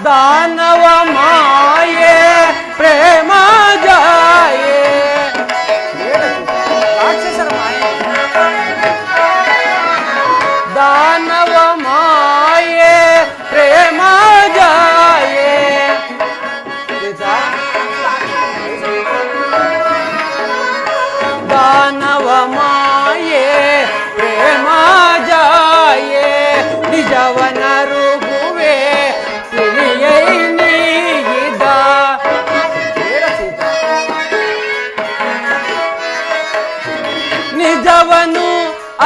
A: ದಾನವ ಮಾಯೇ ಪ್ರೇಮ ಜಾಯೇ. ಬೇಡ ಸೀತಾ, ರಾಕ್ಷಸರ ಮಾಯೆ. ದಾನವ ಮಾಯೇ ಪ್ರೇಮ ಜಾಯೇ. ಸೀತಾ, ದಾನವ ಮಾಯೇ ಪ್ರೇಮ ಜಾಯೇ. ನಿಜವನ ರುಗುವೆ ತಿಳಿಯೈ ನೀಗಿದ. ಬೇಡ ಸೀತಾ. ನಿಜವನು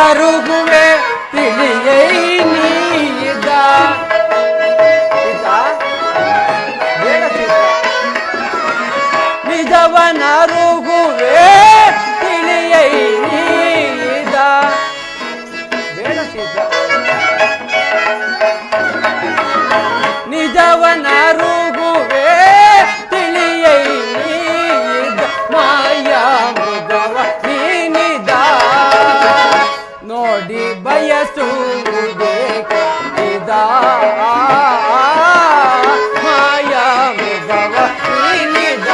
A: ಅರುಗುವೆ ತಿಳಿಯೈ ನೀಗಿದ. ಸೀತಾ, ಬೇಡ ಸೀತಾ. ನಿಜವನ ರುಗುವೆ ತಿಳಿಯೈ ನೀದ. ಬೇಡ ಸೀತಾ. ನಿಜವನ ರುಗುವೆ ತಿಳಿಯೈ ನೀದ. ಮಾಯಾ ಮೃಗವ ನೀನಿದ ನೋಡಿ ಬಯಸುವುದೇ ಇದ. ಮಾಯಾ ಮೃಗವ ನೀನಿದ.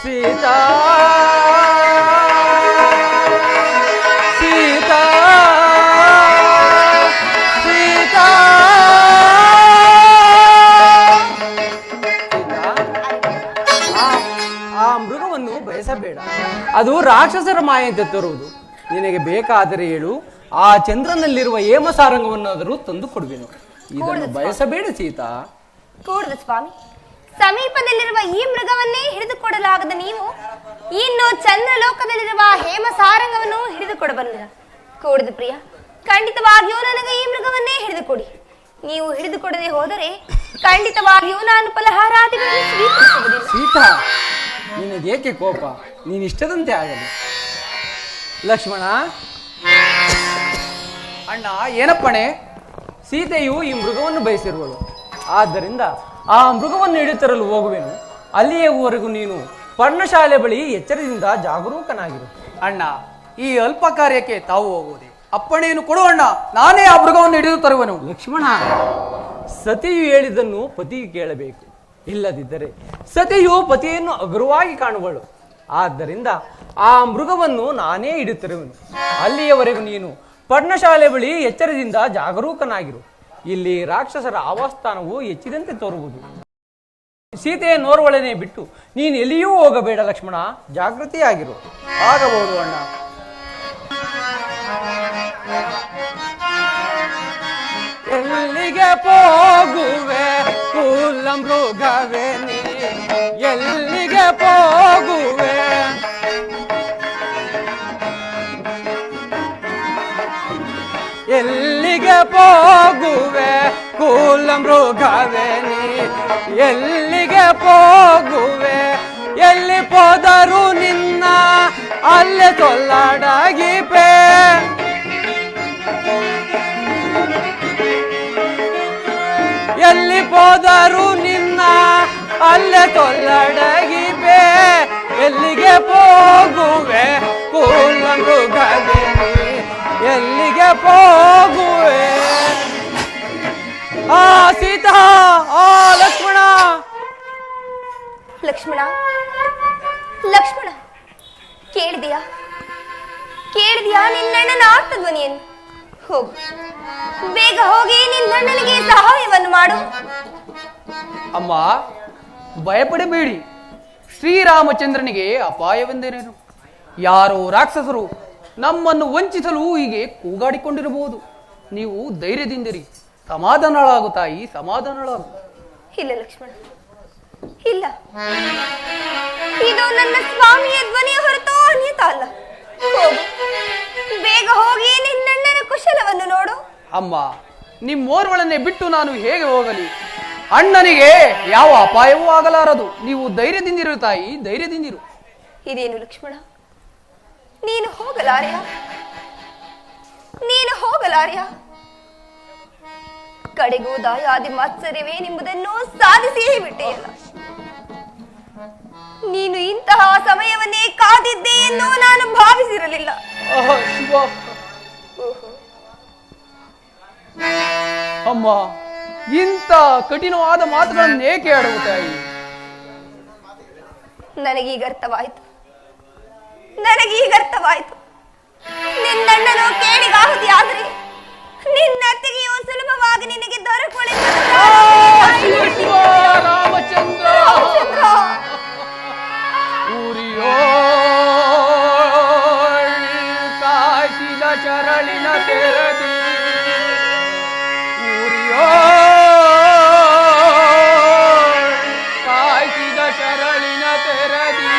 A: ಸೀತಾ, ಸೀತಾ, ಸೀತಾ. ಆ ಮೃಗವನ್ನು ಬಯಸಬೇಡ, ಅದು ರಾಕ್ಷಸರ ಮಾಯೆ ಅಂತ ತರುವುದು. ನಿನಗೆ ಬೇಕಾದರೆ ಹೇಳು, ಆ ಚಂದ್ರನಲ್ಲಿರುವ ಹೇಮಸಾರಂಗವನ್ನಾದರೂ ತಂದು ಕೊಡುವೆನು. ಇದನ್ನು ಬಯಸಬೇಡ ಸೀತಾ.
F: ಕೂಡದು ಸ್ವಾಮಿ, ಸಮೀಪದಲ್ಲಿರುವ ಈ ಮೃಗವನ್ನೇ ಹಿಡಿದುಕೊಡಲಾಗದ ನೀವು ಇನ್ನು ಚಂದ್ರಲೋಕದಲ್ಲಿರುವ ಹೇಮಸಾರಂಗವನ್ನು ಹಿಡಿದುಕೊಡಬಲ್ಲ. ಕೂಡದು ಪ್ರಿಯ, ಖಂಡಿತವಾಗಿಯೂ ನನಗೆ ಈ ಮೃಗವನ್ನೇ ಹಿಡಿದುಕೊಡಿ. ನೀವು ಹಿಡಿದುಕೊಡದೆ ಹೋದರೆ ಖಂಡಿತವಾಗಿಯೂ ನಾನು ಫಲಹಾರಾದಿಗಳನ್ನು ಸ್ವೀಕರಿಸುವುದಿಲ್ಲ.
A: ಸೀತಾ, ನಿನಗೇಕೆ ಕೋಪ? ನೀನಿಷ್ಟದಂತೆ ಆಗಲಿ. ಲಕ್ಷ್ಮಣ, ಅಣ್ಣ ಏನಪ್ಪಣೆ? ಸೀತೆಯು ಈ ಮೃಗವನ್ನು ಬಯಸಿರುವಳು. ಆದ್ದರಿಂದ ಆ ಮೃಗವನ್ನು ಹಿಡಿತರಲು ಹೋಗುವೆನು. ಅಲ್ಲಿಯವರೆಗೂ ನೀನು ಪರ್ಣಶಾಲೆ ಬಳಿ ಎಚ್ಚರದಿಂದ ಜಾಗರೂಕನಾಗಿರು.
G: ಅಣ್ಣ, ಈ ಅಲ್ಪ ಕಾರ್ಯಕ್ಕೆ ತಾವು ಹೋಗುವುದೇ? ಅಪ್ಪಣೆಯನ್ನು ಕೊಡು ಅಣ್ಣ, ನಾನೇ ಆ ಮೃಗವನ್ನು ಹಿಡಿದು ತರುವನು.
A: ಲಕ್ಷ್ಮಣ, ಸತಿಯು ಹೇಳಿದ್ದನ್ನು ಪತಿಯು ಕೇಳಬೇಕು. ಇಲ್ಲದಿದ್ದರೆ ಸತಿಯು ಪತಿಯನ್ನು ಹಗುರವಾಗಿ ಕಾಣುವಳು. ಆದ್ದರಿಂದ ಆ ಮೃಗವನ್ನು ನಾನೇ ಹಿಡಿಯುತ್ತಿರುವೆನು. ಅಲ್ಲಿಯವರೆಗೂ ನೀನು ಪರ್ಣಶಾಲೆ ಬಳಿ ಎಚ್ಚರದಿಂದ ಜಾಗರೂಕನಾಗಿರು. ಇಲ್ಲಿ ರಾಕ್ಷಸರ ಆವಾಸ್ಥಾನವು ಹೆಚ್ಚಿದಂತೆ ತೋರುವುದು. ಸೀತೆಯ ನೋರ್ವಳನೆ ಬಿಟ್ಟು ನೀನು ಎಲ್ಲಿಯೂ ಹೋಗಬೇಡ ಲಕ್ಷ್ಮಣ, ಜಾಗೃತಿಯಾಗಿರು.
G: ಆಗಬಹುದು ಅಣ್ಣ.
A: ಕುಲ ಮೃಗವೇ ನೀ ಎಲ್ಲಿಗೆ ಹೋಗುವೆ ಎಲ್ಲಿಗೆ ಹೋಗುವೆ ಕುಲ ಮೃಗವೇ ನೀ ಎಲ್ಲಿಗೆ ಹೋಗುವೆ ಎಲ್ಲಿ ಹೋದರು ನಿನ್ನ ಅಲ್ಲೇ ತೊಲ್ಲಡಗಿಪೆ ಎಲ್ಲಿ ಹೋದರು ನಿನ್ನ ಅಲ್ಲೇ ತೊಲ್ಲಡಗಿಪೆ ಎಲ್ಲಿಗೆ ಹೋಗುವೆ ಕುಲ ಮೃಗವೇ ನೀ ಎಲ್ಲಿಗೆ ಹೋಗುವೆ ಆ ಸೀತಾ ಆ ಲಕ್ಷ್ಮಣ
F: ಲಕ್ಷ್ಮಣ ಲಕ್ಷ್ಮಣ ಕೇಳಿದೆಯಾ ಕೇಳಿದೆಯಾ ನಿನ್ನಣ್ಣನ ಆರ್ತ ಧ್ವನಿಯನ್ನು? ಹೋಗು, ಬೇಗ ಹೋಗಿ ನಿನ್ನಣ್ಣನಿಗೆ ಸಹಾಯವನ್ನು ಮಾಡು.
G: ಅಮ್ಮ, ಭಯಪಡಬೇಡಿ. ಶ್ರೀರಾಮಚಂದ್ರನಿಗೆ ಅಪಾಯವೆಂದೇನೇನು? ಯಾರೋ ರಾಕ್ಷಸರು ನಮ್ಮನ್ನು ವಂಚಿಸಲು ಹೀಗೆ ಕೂಗಾಡಿಕೊಂಡಿರಬಹುದು. ನೀವು ಧೈರ್ಯದಿಂದಿರಿ. ಸಮಾಧಾನಳಾಗು ತಾಯಿ, ಸಮಾಧಾನಳಾಗು.
F: ಇಲ್ಲ ಲಕ್ಷ್ಮಣ, ಇಲ್ಲ, ಇದು ನನ್ನ ಸ್ವಾಮಿಯ ಧ್ವನಿಯ ಹೊರತು ಅನ್ಯತಾ ಅಲ್ಲ. ಹೋಗು, ಬೇಗ ಹೋಗಿ ನಿನ್ನಣ್ಣನ ಕುಶಲವನ್ನು ನೋಡು.
G: ಅಮ್ಮ, ನಿಮ್ಮೋರ್ವಳನ್ನೇ ಬಿಟ್ಟು ನಾನು ಹೇಗೆ ಹೋಗಲಿ? ಅಣ್ಣನಿಗೆ ಯಾವ ಅಪಾಯವೂ ಆಗಲಾರದು. ನೀವು ಧೈರ್ಯದಿಂದಿರು ತಾಯಿ, ಧೈರ್ಯದಿಂದಿರು.
F: ಇದೇನು ಲಕ್ಷ್ಮಣ, ನೀನು ಹೋಗಲಾರೆಯ? ನೀನು ಹೋಗಲಾರೆಯ? ಕಡೆಗೂ ದಾಯಾದಿ ಮಾತ್ಸರ್ಯವೇನೆಂಬುದನ್ನು ಸಾಧಿಸಿಯೇ ಬಿಟ್ಟೆಯಲ್ಲ. ನೀನು ಇಂತಹ ಸಮಯವನ್ನೇ ಕಾದಿದ್ದೆ ಎಂದು ನಾನು ಭಾವಿಸಿರಲಿಲ್ಲ.
G: ಶಿವ, ಅಮ್ಮ, ಇಂಥ ಕಠಿಣವಾದ ಮಾತುಗಳನ್ನು ಏಕೆ ಆಡುವ ತಾಯಿ?
F: ನನಗೀಗ ಅರ್ಥವಾಯಿತು, ನನಗೀಗ ಅರ್ಥವಾಯಿತು. ನಿನ್ನಣ್ಣನು ಕೇಳಿಗಾಹುತಿಯಾದರೆ ನಿನ್ನ ಅತ್ತಿಗೆಯು ಸುಲಭವಾಗಿ ನಿನಗೆ ದೊರಕುಳಿಸುವುದು.
G: ರಾಮಚಂದ್ರ ಉರಿಯೋ ಕಾಯ್ಸಿದ ಚರಳಿನ ತೆರದಿ ಉರಿಯೋ ಕಾಯ್ಸಿದ ಚರಳಿನ ತೆರದಿ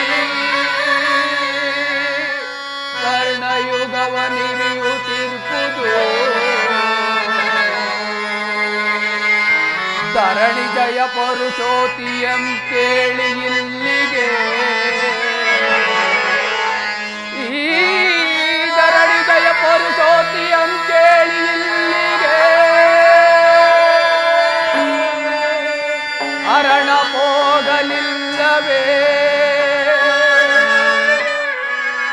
G: ವರ್ಣಯುಗವ ನಿರಿಯುತ್ತಿರುವುದು ಧರಣಿ ಜಯ ಪರುಷೋತಿಯಂ ಕೇಳಿ ಇಲ್ಲಿಗೆ ಈ ಧರಣಿ ಜಯ ಪರುಷೋತಿಯಂ ಕೇಳಿ ಇಲ್ಲಿಗೆ ಹರಣ ಹೋಗಲಿಲ್ಲವೇ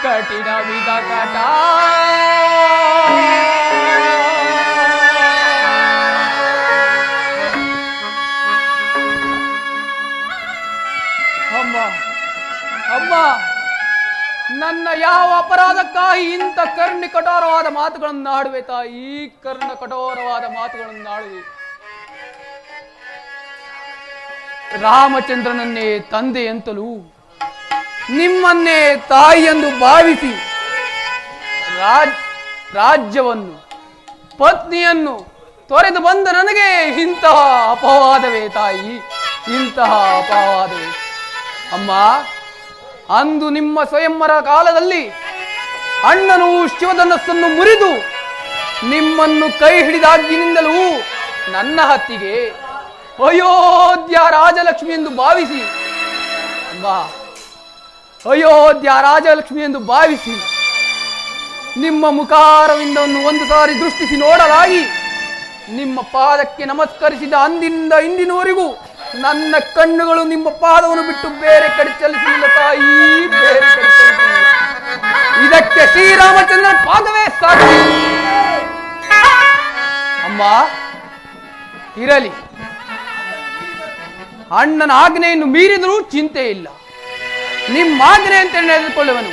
G: ಕಠಿಣ ವಿಧ ಕಟ ಅಮ್ಮ, ನನ್ನ ಯಾವ ಅಪರಾಧಕ್ಕಾಗಿ ಇಂಥ ಕರ್ಣಿ ಕಠೋರವಾದ ಮಾತುಗಳನ್ನು ಆಡುವೆ ತಾಯಿ? ಕರ್ಣ ಕಠೋರವಾದ ಮಾತುಗಳನ್ನು ಆಡುವೆ. ರಾಮಚಂದ್ರನನ್ನೇ ತಂದೆ ಎಂತಲೂ ನಿಮ್ಮನ್ನೇ ತಾಯಿ ಎಂದು ಭಾವಿಸಿ ರಾಜ್ಯವನ್ನು ಪತ್ನಿಯನ್ನು ತೊರೆದು ಬಂದ ನನಗೆ ಇಂತಹ ಅಪವಾದವೇ ತಾಯಿ, ಇಂತಹ ಅಪವಾದವೇ. ಅಮ್ಮ, ಅಂದು ನಿಮ್ಮ ಸ್ವಯಂವರ ಕಾಲದಲ್ಲಿ ಅಣ್ಣನು ಶಿವಧನಸ್ಸನ್ನು ಮುರಿದು ನಿಮ್ಮನ್ನು ಕೈ ಹಿಡಿದಾಗಿನಿಂದಲೂ ನನ್ನ ಹತ್ತಿಗೆ ಅಯೋಧ್ಯ ರಾಜಲಕ್ಷ್ಮಿ ಎಂದು ಭಾವಿಸಿ, ಅಮ್ಮ, ಅಯೋಧ್ಯ ರಾಜಲಕ್ಷ್ಮಿ ಎಂದು ಭಾವಿಸಿ ನಿಮ್ಮ ಮುಖಾರವಿಂದವನ್ನು ಒಂದು ಸಾರಿ ದೃಷ್ಟಿಸಿ ನೋಡಲಾಗಿ ನಿಮ್ಮ ಪಾದಕ್ಕೆ ನಮಸ್ಕರಿಸಿದ ಅಂದಿನಿಂದ ಇಂದಿನವರೆಗೂ ನನ್ನ ಕಣ್ಣುಗಳು ನಿಮ್ಮ ಪಾದವನ್ನು ಬಿಟ್ಟು ಬೇರೆ ಕಡೆ ಚಲಿಸಲಿಲ್ಲ ತಾಯಿ, ಬೇರೆ ಕಡೆ ಚಲಿಸಲಿಲ್ಲ. ಇದಕ್ಕೆ ಶ್ರೀರಾಮಚಂದ್ರನ ಪಾದವೇ ಸಾಕ್ಷಿ. ಅಮ್ಮ, ಇರಲಿ, ಅಣ್ಣನ ಆಜ್ಞೆಯನ್ನು ಮೀರಿದರೂ ಚಿಂತೆ ಇಲ್ಲ. ನಿಮ್ಮ ಆಜ್ಞೆ ಅಂತ ನಡೆದುಕೊಳ್ಳುವನು.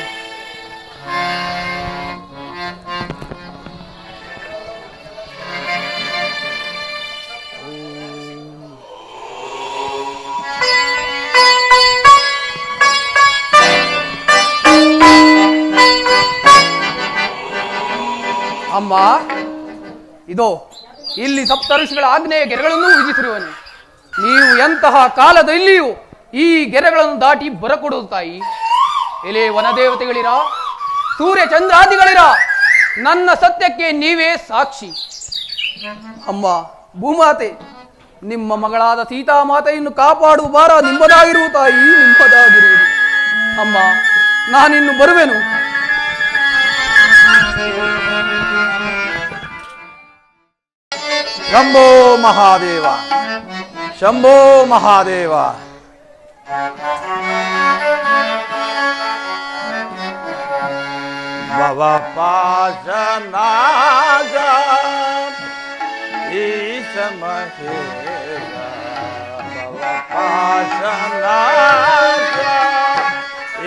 G: ಅಮ್ಮ, ಇದೋ ಇಲ್ಲಿ ಸಪ್ತ ಋಷಿಗಳ ಆಜ್ಞೆಯ ಗೆರೆಗಳನ್ನು ವಿಧಿಸಿರುವನು. ನೀವು ಎಂತಹ ಕಾಲದಲ್ಲಿಯೂ ಈ ಗೆರೆಗಳನ್ನು ದಾಟಿ ಬರಕೊಡುವುದು ತಾಯಿ. ಎಲೆ ವನದೇವತೆಗಳಿರ, ಸೂರ್ಯ ಚಂದ್ರಾದಿಗಳಿರ, ನನ್ನ ಸತ್ಯಕ್ಕೆ ನೀವೇ ಸಾಕ್ಷಿ. ಅಮ್ಮ ಭೂಮಾತೆ, ನಿಮ್ಮ ಮಗಳಾದ ಸೀತಾಮಾತೆಯನ್ನು ಕಾಪಾಡುವ ಭಾರ ನಿಮ್ಮದಾಗಿರುವ ತಾಯಿ, ನಿಮ್ಮದಾಗಿರುವುದು. ಅಮ್ಮ, ನಾನಿನ್ನು ಬರುವೆನು.
H: ಶಂಭೋ ಮಹಾದೇವ, ಶಂಭೋ ಮಹಾದೇವ. ಭವ ಪಾಶನಾಗ ಈಶ ಮಹೇಶ, ಭವ ಪಾಶನಾಗ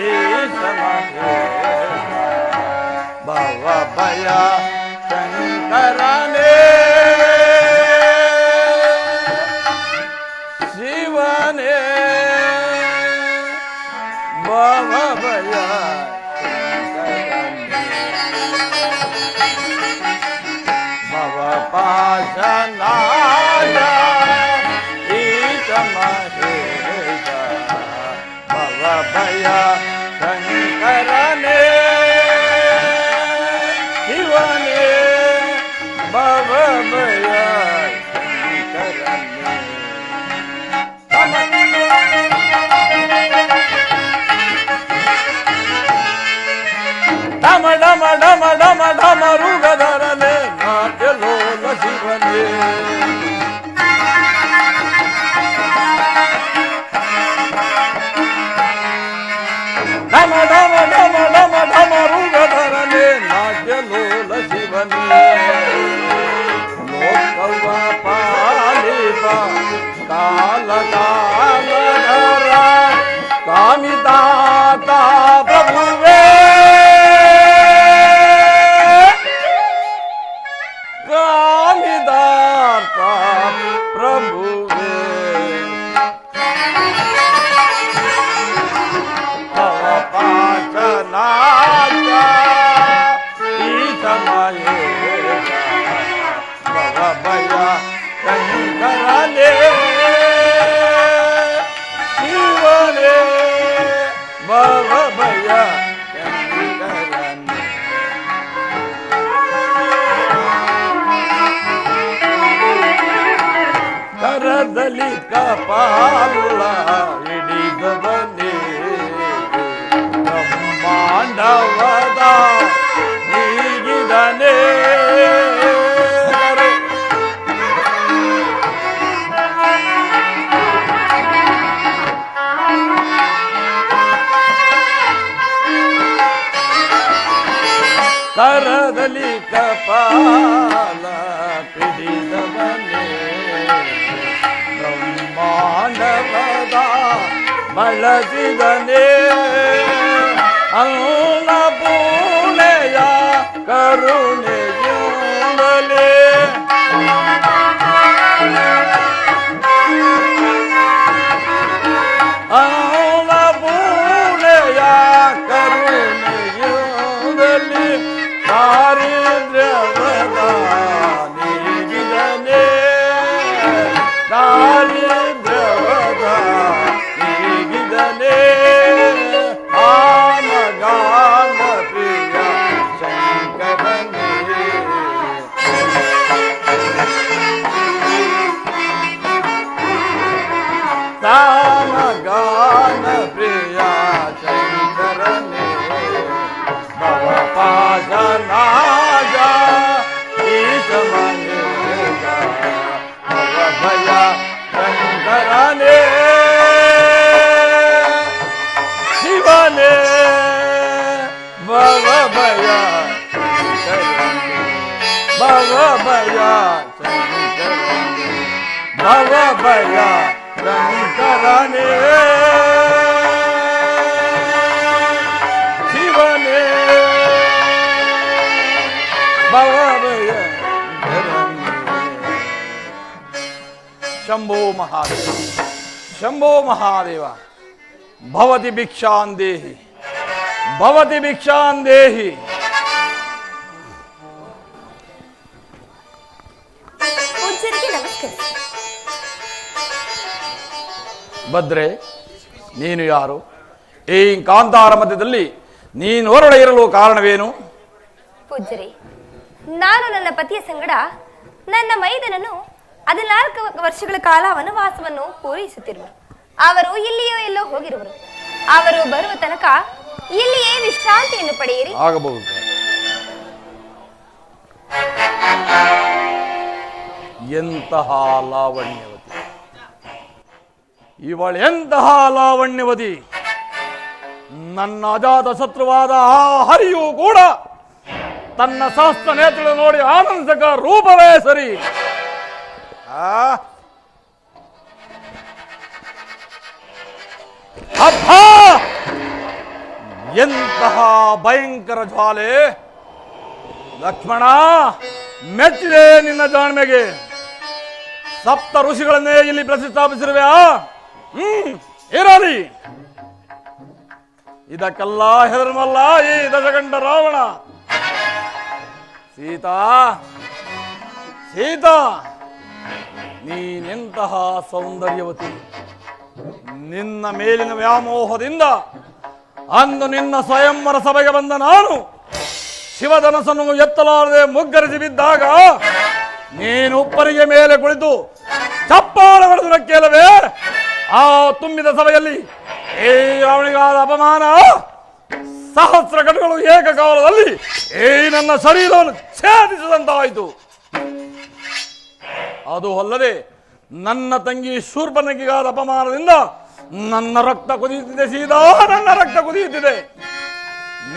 H: ಈಶ ಮಹೇಶ, ಭವ ಭಯ ಶಂಕರನೇ ಶಿವನೇ, ಭವ ಭಯ ಭವ ಪಾಶನಾಗ ಈಶ ಮಹೇಶ, ಭವ ಭಯ ಶಂಕರನೇ ಶಿವನೇ, ಭವ ಭಯ ಶಂಕರನೇ. ಡಮ ಡಮ ಡಮ ಡಮ ಡಮ ರುಗಧರನೆ ನಾಟ್ಯಲೋಲ ಶಿವನೇ, ಡಮ ಡಮ ಡಮ ಡಮ ಡಮ ರುಗಧರನೆ ನಾಟ್ಯಲೋಲ ಶಿವನೇ, ಲೋಕವ ಪಾಲಿಪ ಕಾಲ ಕಾಲಧರ ಕಾಮಿದಾತ ಪ್ರಭುವೇ, ಕಾಮಿದಾತ ಪ್ರಭುವೇ, ಭವ ಪಾಶನಾಗ ಈಶ ಮಹೇಶ, ಭವ ಭಯ ಶಂಕರನೇ ಶಿವನೇ, ಭವ ಭಯ ಶಂಕರನೇ. ಕರದಲ್ಲಿ ಕಪಾಲ ಹಿಡಿದವನೇ, ಬ್ರಹ್ಮಾಂಡವದ ನೀಗಿದನೇ, ಕರದಲ್ಲಿ ಕಪಾಲ ಹಿಡಿದವನೇ, ಬ್ರಹ್ಮಾಂಡವದ ಬಳಸಿದನೇ, ಅನ್ನಪೂರ್ಣೆಯ ಕರುಣೆಯಿಂದಲೇ, ಅನ್ನಪೂರ್ಣೆಯ ಕರುಣೆಯಿಂದಲೇ, ದಾರಿದ್ರ್ಯವದ ನೀಗಿದನೇ, ದಾರಿದ್ರ್ಯವದ ನೀಗಿದನೇ, ಆನಗಾನ ಪ್ರಿಯ ಶಂಕರನೇ, ತಾನಗಾನ ಪ್ರಿಯ ಶಂಕರನೇ, ಭವ ಪಾಶನಾಗ ಈಶ ಮಹೇಶ, ಭವ ಭಯ ಶಂಕರನೇ ಶಿವನೇ, ಭವ ಭಯ ಶಂಕರನೇ, ಭವ ಭಯ ಶಂಕರನೇ, ಭವ ಭಯ ಶಂಕರನೇ ಶಿವನೇ, ಭವ ಭಯ ಶಂಕರನೇ. ಶಂಭೋ ಮಹಾದೇವ, ಶಂಭೋ ಮಹಾದೇವ. ಭವತಿ ಭಿಕ್ಷಾಂದೇಹಿ, ಭವತಿ ಭಿಕ್ಷಾಂದೇಹಿ.
F: ಪೂಜ್ಯರಿಗೆ ನಮಸ್ಕರಿಸಿ.
D: ಭದ್ರೆ, ನೀನು ಯಾರು? ಈ ಕಾಂತಾರ ಮಧ್ಯದಲ್ಲಿ ನೀನು ಹೊರಡೆ ಇರಲು ಕಾರಣವೇನು?
F: ಪೂಜ್ಯರೇ, ನಾನು ನನ್ನ ಪತಿಯ ಸಂಗಡ ನನ್ನ ಮೈದನನ್ನು 14 ವರ್ಷಗಳ ಕಾಲ ವನವಾಸವನ್ನು ಪೂರೈಸುತ್ತಿರುವರು. ಅವರು ಇಲ್ಲಿಯೋ ಎಲ್ಲೋ ಹೋಗಿರುವರು. ಅವರು ಬರುವ ತನಕ ಇಲ್ಲಿಯೇ ವಿಶ್ರಾಂತಿಯನ್ನು ಪಡೆಯಿರಿ.
D: ಆಗಬಹುದು. ಎಂತಹ ಲಾವಣ್ಯವತಿ ಇವಳು, ಎಂತಹ ಲಾವಣ್ಯವತಿ! ನನ್ನ ಅಜಾತ ಶತ್ರುವಾದ ಆ ಹರಿಯೂ ಕೂಡ ತನ್ನ ಸಹಸ್ರ ನೇತ್ರ ನೋಡಿ ಆನಂದಕ ರೂಪವೇ ಸರಿ. ಅಬ್ಬಾ! ಎಂತಹ ಭಯಂಕರ ಜ್ವಾಲೆ! ಲಕ್ಷ್ಮಣ, ಮೆಚ್ಚಿದೆ ನಿನ್ನ ಜಾಣ್ಮೆಗೆ. ಸಪ್ತ ಋಷಿಗಳನ್ನೇ ಇಲ್ಲಿ ಪ್ರತಿಷ್ಠಾಪಿಸಿರುವೆಯಾ? ಇರಲಿ. ಇದಕ್ಕೆಲ್ಲ ಹೆದರಮಲ್ಲ ಈ ದಶಗಂಡ ರಾವಣ. ಸೀತಾ, ಸೀತಾ, ನೀನೆಂತಹ ಸೌಂದರ್ಯವತಿ! ನಿನ್ನ ಮೇಲಿನ ವ್ಯಾಮೋಹದಿಂದ ಅಂದು ನಿನ್ನ ಸ್ವಯಂವರ ಸಭೆಗೆ ಬಂದ ನಾನು ಶಿವಧನಸನ್ನು ಎತ್ತಲಾರದೆ ಮುಗ್ಗರಿಸಿ ಬಿದ್ದಾಗ ನೀನು ಉಪ್ಪರಿಗೆ ಮೇಲೆ ಕುಳಿತು ಚಪ್ಪಾಳೆ ಹೊಡೆದು ಕೇಳವೇ? ಆ ತುಂಬಿದ ಸಭೆಯಲ್ಲಿ ಈ ಅವನಿಗಾದ ಅಪಮಾನ ಸಹಸ್ರ ಕಟುಗಳು ಏಕಕಾಲದಲ್ಲಿ ಈ ನನ್ನ ಶರೀರವನ್ನು ಛೇದಿಸಿದಂತಾಯಿತು. ಅದು ಅಲ್ಲದೆ ನನ್ನ ತಂಗಿ ಶೂರ್ಪನಗಿಗಾದ ಅಪಮಾನದಿಂದ ನನ್ನ ರಕ್ತ ಕುದಿಯುತ್ತಿದೆ. ಸೀದಾ ನನ್ನ ರಕ್ತ ಕುದಿಯುತ್ತಿದೆ.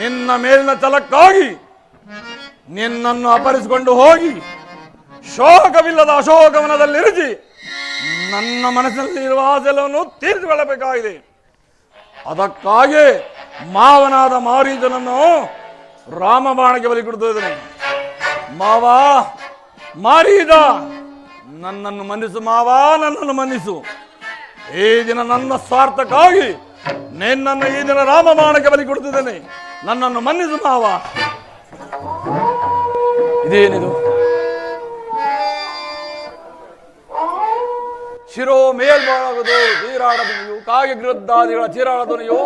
D: ನಿನ್ನ ಮೇಲಿನ ಛಲಕ್ಕಾಗಿ ನಿನ್ನನ್ನು ಅಪಹರಿಸಿಕೊಂಡು ಹೋಗಿ ಶೋಕವಿಲ್ಲದ ಅಶೋಕವನದಲ್ಲಿರಿಸಿ ನನ್ನ ಮನಸ್ಸಿನಲ್ಲಿರುವ ಆಸೆಯನ್ನು ತೀರಿಸಿಕೊಳ್ಳಬೇಕಾಗಿದೆ. ಅದಕ್ಕಾಗಿ ಮಾವನಾದ ಮಾರೀಚನನ್ನು ರಾಮಬಾಣಕ್ಕೆ ಬಲಿ ಕೊಡುತ್ತಿದ್ದೇನೆ. ಮಾವ, ಮಾರೀಚ, ನನ್ನನ್ನು ಮನ್ನಿಸು ಮಾವ, ನನ್ನನ್ನು ಮನ್ನಿಸು. ಈ ದಿನ ನನ್ನ ಸ್ವಾರ್ಥಕ್ಕಾಗಿ ನಿನ್ನನ್ನು ಈ ದಿನ ರಾಮಬಾಣಕ್ಕೆ ಬಲಿ ಕೊಡುತ್ತಿದ್ದೇನೆ. ನನ್ನನ್ನು ಮನ್ನಿಸು ಮಾವ. ಇದೇನಿದು? ಶಿರೋ ಮೇಲ್ಮಾಗುವುದು ಚೀರಾಡ ಧ್ವನಿಯು, ಕಾಗೆ ಗೃದ್ದಾದಿಗಳ ಚೀರಾಡ ಧ್ವನಿಯು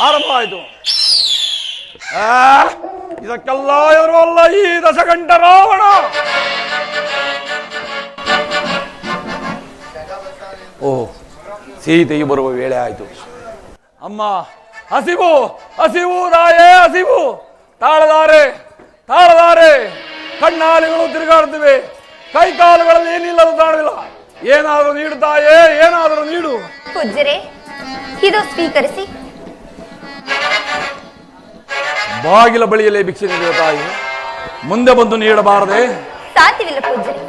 D: ಆರಂಭವಾಯಿತು. ಇದಕ್ಕೆಲ್ಲ ಎದುರುವಲ್ಲ ಈ ದಶಗಂಟ ರಾವಣ. ಓ, ಸೀತೆಯು ಬರುವ ವೇಳೆ ಆಯಿತು. ಅಮ್ಮ, ಹಸಿವು, ಹಸಿವು ತಾಯೇ, ಹಸಿವು. ತಾಳದಾರೆ, ತಾಳದಾರೆ. ಕಣ್ಣಾಲಿಗಳು ತಿರುಗಾಡುತ್ತಿವೆ. ಕೈಕಾಲುಗಳಲ್ಲಿ ಏನಿಲ್ಲದ ತಾಣವಿಲ್ಲ. ಏನಾದರೂ ನೀಡು ತಾಯೇ, ಏನಾದರೂ ನೀಡು.
F: ಪೂಜ್ಯರೇ, ಇದು ಸ್ವೀಕರಿಸಿ.
D: ಬಾಗಿಲ ಬಳಿಯಲ್ಲೇ ಭಿಕ್ಷೆ ನೀಡುವ ತಾಯಿ, ಮುಂದೆ ಬಂದು ನೀಡಬಾರದೆ?
F: ಸಾಧ್ಯವಿಲ್ಲ ಪೂಜ್ಯರೇ.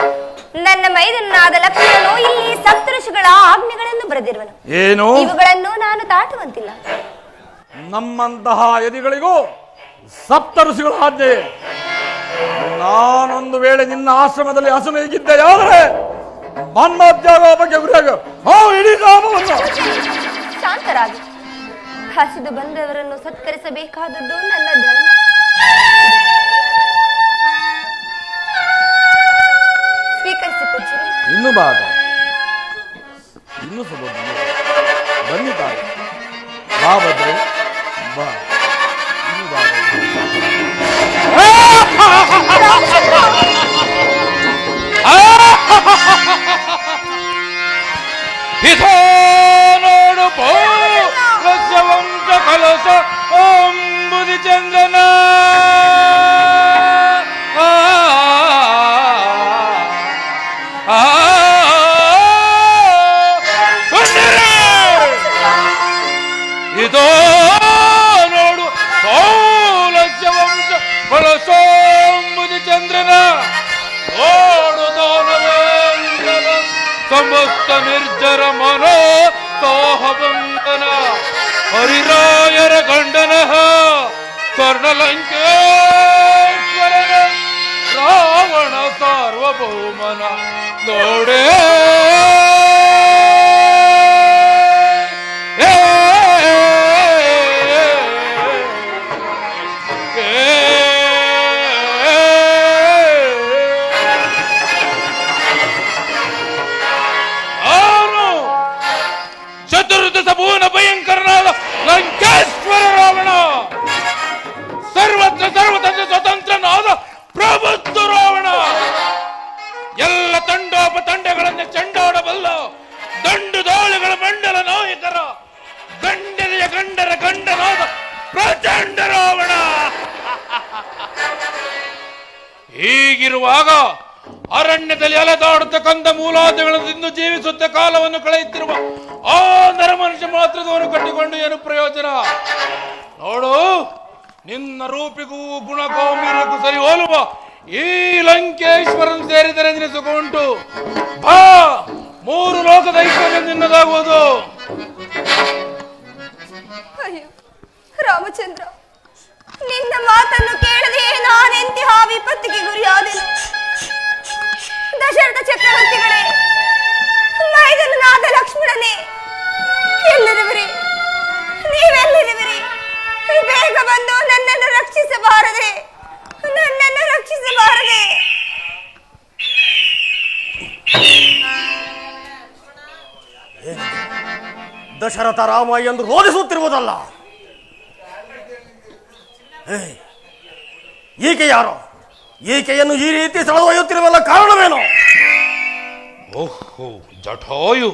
F: ನನ್ನ ಮೈದನಾದ ಲಕ್ಷ್ಮಣನು ಇಲ್ಲಿ ಸಪ್ತಋಷಿಗಳ ಆಜ್ಞೆಗಳನ್ನು ಬರೆದಿರುವನು.
D: ಏನು?
F: ಇವುಗಳನ್ನು ನಾನು ದಾಟುವಂತಿಲ್ಲ.
D: ನಮ್ಮಂತಹ ಯದಿಗಳಿಗೂ ಸಪ್ತ ಋಷಿಗಳ ಆಜ್ಞೆ. ನಾನೊಂದು ವೇಳೆ ನಿನ್ನ ಆಶ್ರಮದಲ್ಲಿ ಹಸುಮೇಗಿದ್ದೆಯಾದರೆ ಮನ್ಮತ್ಯಾಗ ಬಗ್ಗೆ ಇಡೀ ಗ್ರಾಮವನ್ನು.
F: ಶಾಂತರಾಗಿ. ಹಸಿದು ಬಂದವರನ್ನು ಸತ್ಕರಿಸಬೇಕಾದದ್ದು ನನ್ನ ಧರ್ಮ. ಸ್ವೀಕರಿಸಿ ಪೂಜ್ಯರೇ.
D: ಇನ್ನು ಬಾದ, ಇನ್ನು ಸ್ವಲ್ಪ ಬನ್ನಿ ತಾಯಿ. ಬಾ ಭದ್ರೆ, ಬಾ. ಇನ್ನು ಬಾ.
B: ನೋಡು ವಂಶ ಕಲಸ ಅಂಬುದಿ ಚಂದನ ಇದೋ ನೋಡು ಸೌಲಭ್ಯ ವಂಶ ಕಲಸೋಂಬುದಿ ಚಂದ್ರನ ನೋಡು ದಾನವೇಂದ್ರನ ಸಮಸ್ತ ನಿರ್ಜರ ಮನೋ ಸೋಹವಂತನ ಹರಿರಾಯರ ಗಂಡನ ಸ್ವರ್ಣಲಂಕೇಶ್ವರನ ರಾವಣ ಸಾರ್ವಭೌಮನ ನೋಡೇ ಹೀಗಿರುವಾಗ ಅರಣ್ಯದಲ್ಲಿ ಅಲೆದಾಡುತ್ತಕ್ಕಂಥ ಮೂಲಾದಿಗಳನ್ನು ತಿಂದು ಜೀವಿಸುತ್ತ ಕಾಲವನ್ನು ಕಳೆಯುತ್ತಿರುವ ಆ ನರಮನುಷ್ಯ ಮಾತ್ರದವನು ಕಟ್ಟಿಕೊಂಡು ಏನು ಪ್ರಯೋಜನ? ನೋಡು, ನಿನ್ನ ರೂಪಿಗೂ ಗುಣಕೌಮೀರ್ಯಕ್ಕೂ ಸರಿ ಹೋಲುವ ಈ ಲಂಕೇಶ್ವರನ್ ಸೇರಿದರೆ ನಿನ್ನ ಸುಖ ಉಂಟು. ಬಾ, 3 ಲೋಕದ ಐಶ್ವರ್ಯ ನಿನ್ನದಾಗುವುದು.
F: ಅಯ್ಯೋ ರಾಮಚಂದ್ರ, ನಿನ್ನ ಮಾತನ್ನು ಕೇಳದೆ ನಾನೆಂತಹ ವಿಪತ್ತಿಗೆ ಗುರಿಯಾದೆನು. ದಶರಥ ಚಕ್ರವರ್ತಿಗಳೇ, ಮೈದನನಾದ ಲಕ್ಷ್ಮಣನೇ, ಎಲ್ಲಿರುವಿರಿ? ನೀವೆಲ್ಲಿರುವಿರಿ? ಬೇಗ ಬಂದು ನನ್ನನ್ನು ರಕ್ಷಿಸಬಾರದೆ, ನನ್ನನ್ನು ರಕ್ಷಿಸಬಾರದೆ.
E: ದಶರಥ ರಾಮ ಎಂದು ರೋಧಿಸುತ್ತಿರುವುದಲ್ಲ. ಈಕೆ ಯಾರೋ? ಈಕೆಯನ್ನು ಈ ರೀತಿ ಸೆಳೆದೊಯ್ಯುತ್ತಿರುವಲ್ಲ ಕಾರಣವೇನು?
B: ಓಹೋ, ಜಟಾಯು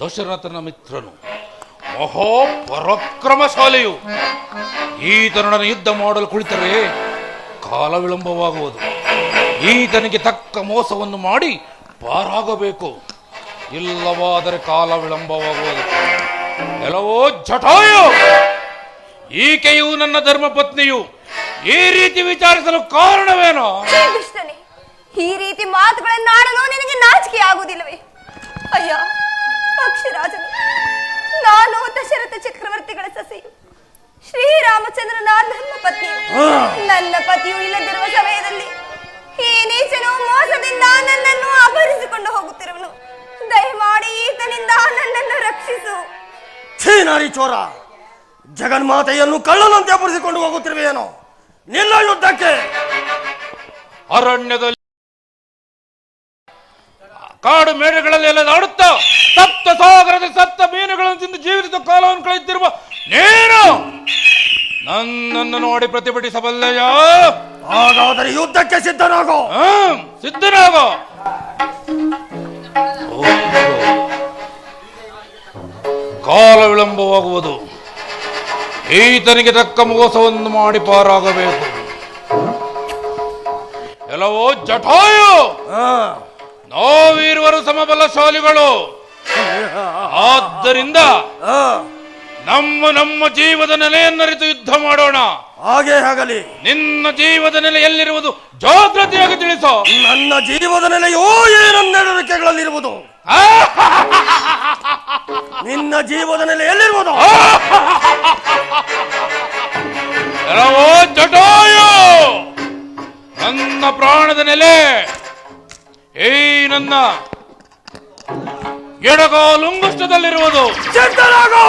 B: ದಶರಥನ ಮಿತ್ರನು, ಮಹಾಪರಾಕ್ರಮಶಾಲಿಯು. ಈತನೊಡನೆ ಯುದ್ಧ ಮಾಡಲು ಕುಳಿತರೆ ಕಾಲ ವಿಳಂಬವಾಗುವುದು. ಈತನಿಗೆ ತಕ್ಕ ಮೋಸವನ್ನು ಮಾಡಿ ಪಾರಾಗಬೇಕು, ಇಲ್ಲವಾದರೆ ಕಾಲ ವಿಳಂಬವಾಗುವುದು. ಎಲ್ಲವೋ ಜಟಾಯು, ಈಕೆಯು ನನ್ನ ಧರ್ಮಪತ್ನಿಯು. ಈ ರೀತಿ ವಿಚಾರಿಸಲು ಕಾರಣವೇನೋ?
F: ದುಷ್ಟನೇ, ಈ ರೀತಿ ಮಾತುಗಳನ್ನಾಡಲು ನಿನಗೆ ನಾಚಿಕೆ ಆಗುವುದಿಲ್ಲವೇ? ಅಯ್ಯ ಅಕ್ಷರಾಜನು, ನಾನು ದಶರಥ ಚಕ್ರವರ್ತಿಗಳ ಸೊಸೆಯು, ಶ್ರೀರಾಮಚಂದ್ರನ ಧರ್ಮಪತ್ನಿಯು. ನನ್ನ ಪತಿಯು ಇಲ್ಲದಿರುವ ಸಮಯದಲ್ಲಿ ಈ ನೀಚನು ಮೋಸದಿಂದ ನನ್ನನ್ನು ಅಪಹರಿಸಿಕೊಂಡು ಹೋಗುತ್ತಿರುವನು. ದಯಮಾಡಿ ಈತನಿಂದ ನನ್ನನ್ನು ರಕ್ಷಿಸು.
E: ಛೀನಾರಿ ಚೋರ, ಜಗನ್ಮಾತೆಯನ್ನು ಕಳ್ಳನಂತೆ ಅಪಹರಿಸಿಕೊಂಡು ಹೋಗುತ್ತಿರುವೆಯೇನೋ? ನಿನ್ನ ಯುದ್ಧಕ್ಕೆ
B: ಅರಣ್ಯದಲ್ಲಿ ಕಾಡು ಮೇಡುಗಳಲ್ಲಿ ಎಲ್ಲ ಆಡುತ್ತಾ ಸಪ್ತ ಸಾಗರದ ಸಪ್ತ ಮೀನುಗಳನ್ನು ತಿಂದು ಜೀವಿತ ಕಾಲವನ್ನು ಕಳೆಯುತ್ತಿರುವ ನೀನು ನನ್ನನ್ನು ನೋಡಿ ಪ್ರತಿಭಟಿಸಬಲ್ಲೆಯ?
E: ಹಾಗಾದರೆ ಯುದ್ಧಕ್ಕೆ ಸಿದ್ಧನಾಗೋ.
B: ಸಿದ್ಧನಾಗೋ. ಕಾಲ ವಿಳಂಬವಾಗುವುದು. ಈತನಿಗೆ ತಕ್ಕ ಮೋಸವನ್ನು ಮಾಡಿ ಪಾರಾಗಬೇಕು. ಎಲ್ಲವೋ ಜಟಾಯು, ನಾವಿರುವರು ಸಮಬಲಶಾಲಿಗಳು. ಆದ್ದರಿಂದ ನಮ್ಮ ಜೀವದ ನೆಲೆಯನ್ನರಿತು ಯುದ್ಧ ಮಾಡೋಣ.
E: ಹಾಗೆ ಆಗಲಿ.
B: ನಿನ್ನ ಜೀವದ ನೆಲೆ ಎಲ್ಲಿರುವುದು ಜಾಗೃತಿಯಾಗಿ ತಿಳಿಸೋ.
E: ನನ್ನ ಜೀವದ ನೆಲೆಯೋ ಏನನ್ನೆರಳಿಕೆಗಳಲ್ಲಿರುವುದು. ನಿನ್ನ ಜೀವದ ನೆಲೆ ಎಲ್ಲಿರುವುದು?
B: ಎಲ್ಲವೋ ಜಟಾಯು, ನನ್ನ ಪ್ರಾಣದ ನೆಲೆ ಈ ನನ್ನ ಎಡಗಾಲುಂಗುಷ್ಟದಲ್ಲಿರುವುದು.
E: ಸಿದ್ಧನಾಗೋ.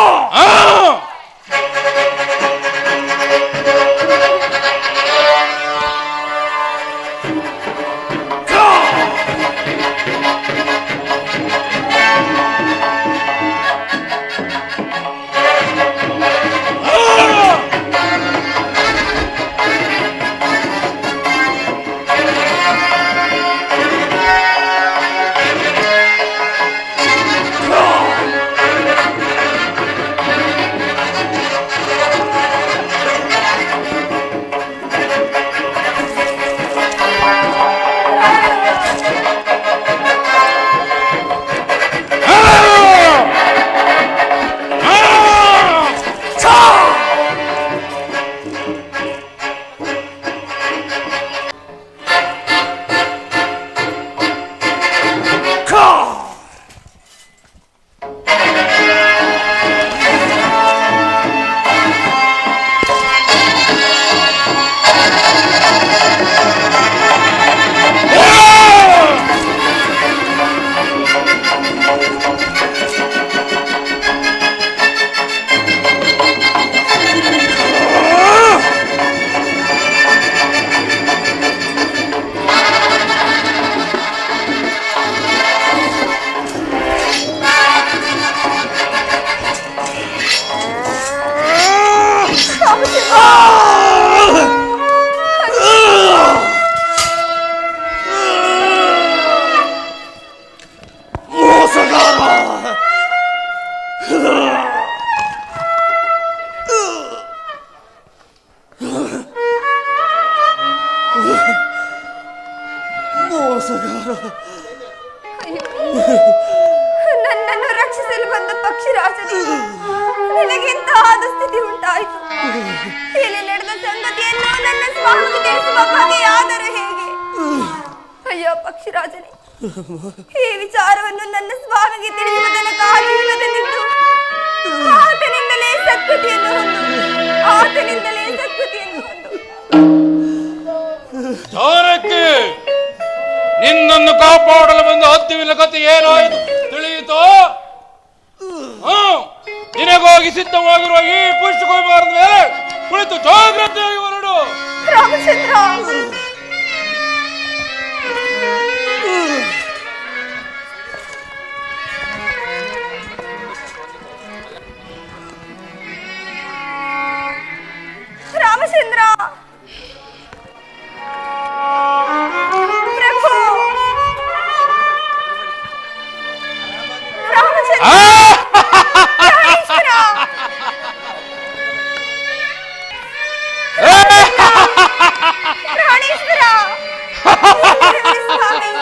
F: ಅಯ್ಯೋ, ನನ್ನನ್ನು ರಕ್ಷಿಸಲು ಬಂದ ಪಕ್ಷಿರಾಜನೇ, ನಿನಗೆಂತಹ ದುಸ್ಥಿತಿ ಉಂಟಾಯಿತು. ಇಲ್ಲಿ ನಡೆದ ಸಂಗತಿಯನ್ನು ನನ್ನ ಸ್ವಾಮಿಗೆ ತಿಳಿಸುವ ಬಗೆಯಾದರೆ ಹೇಗೆ? ಅಯ್ಯೋ ಪಕ್ಷಿರಾಜನೇ, ಈ ವಿಚಾರವನ್ನು ನನ್ನ ಸ್ವಾಮಿಗೆ ತಿಳಿಸುವ ತನಕ ಜೀವದಲ್ಲಿದ್ದು ಆತನಿಂದಲೇ ಸದ್ಗತಿಯನ್ನು ಹೊಂದು, ಆತನಿಂದಲೇ ಸದ್ಗತಿಯನ್ನು ಹೊಂದು.
B: ಜಾನಕಿ, ನಿನ್ನನ್ನು ಕಾಪಾಡಲು ಬಂದ ಹತ್ತಿವಿನ ಕಥೆ ಏನಾಯಿತು ತಿಳಿಯಿತೋ? ನಿನಗಾಗಿ ಸಿದ್ಧವಾಗಿರುವ ಈ ಪುಷ್ಪಕುಮಾರದ ಮೇಲೆ ಕುಳಿತು ಜಾಗ್ರತೆಯಾಗಿ ಹೊರಡು.
F: ರಾಮಚಂದ್ರ, ರಾಮಚಂದ್ರ, ಪ್ರಭು, ರಾಮಚಂದ್ರ, ಪ್ರಾಣೇಶ್ವರ, ಪ್ರಾಣೇಶ್ವರ, ಎಲ್ಲಿರುವೆ ಸ್ವಾಮಿ?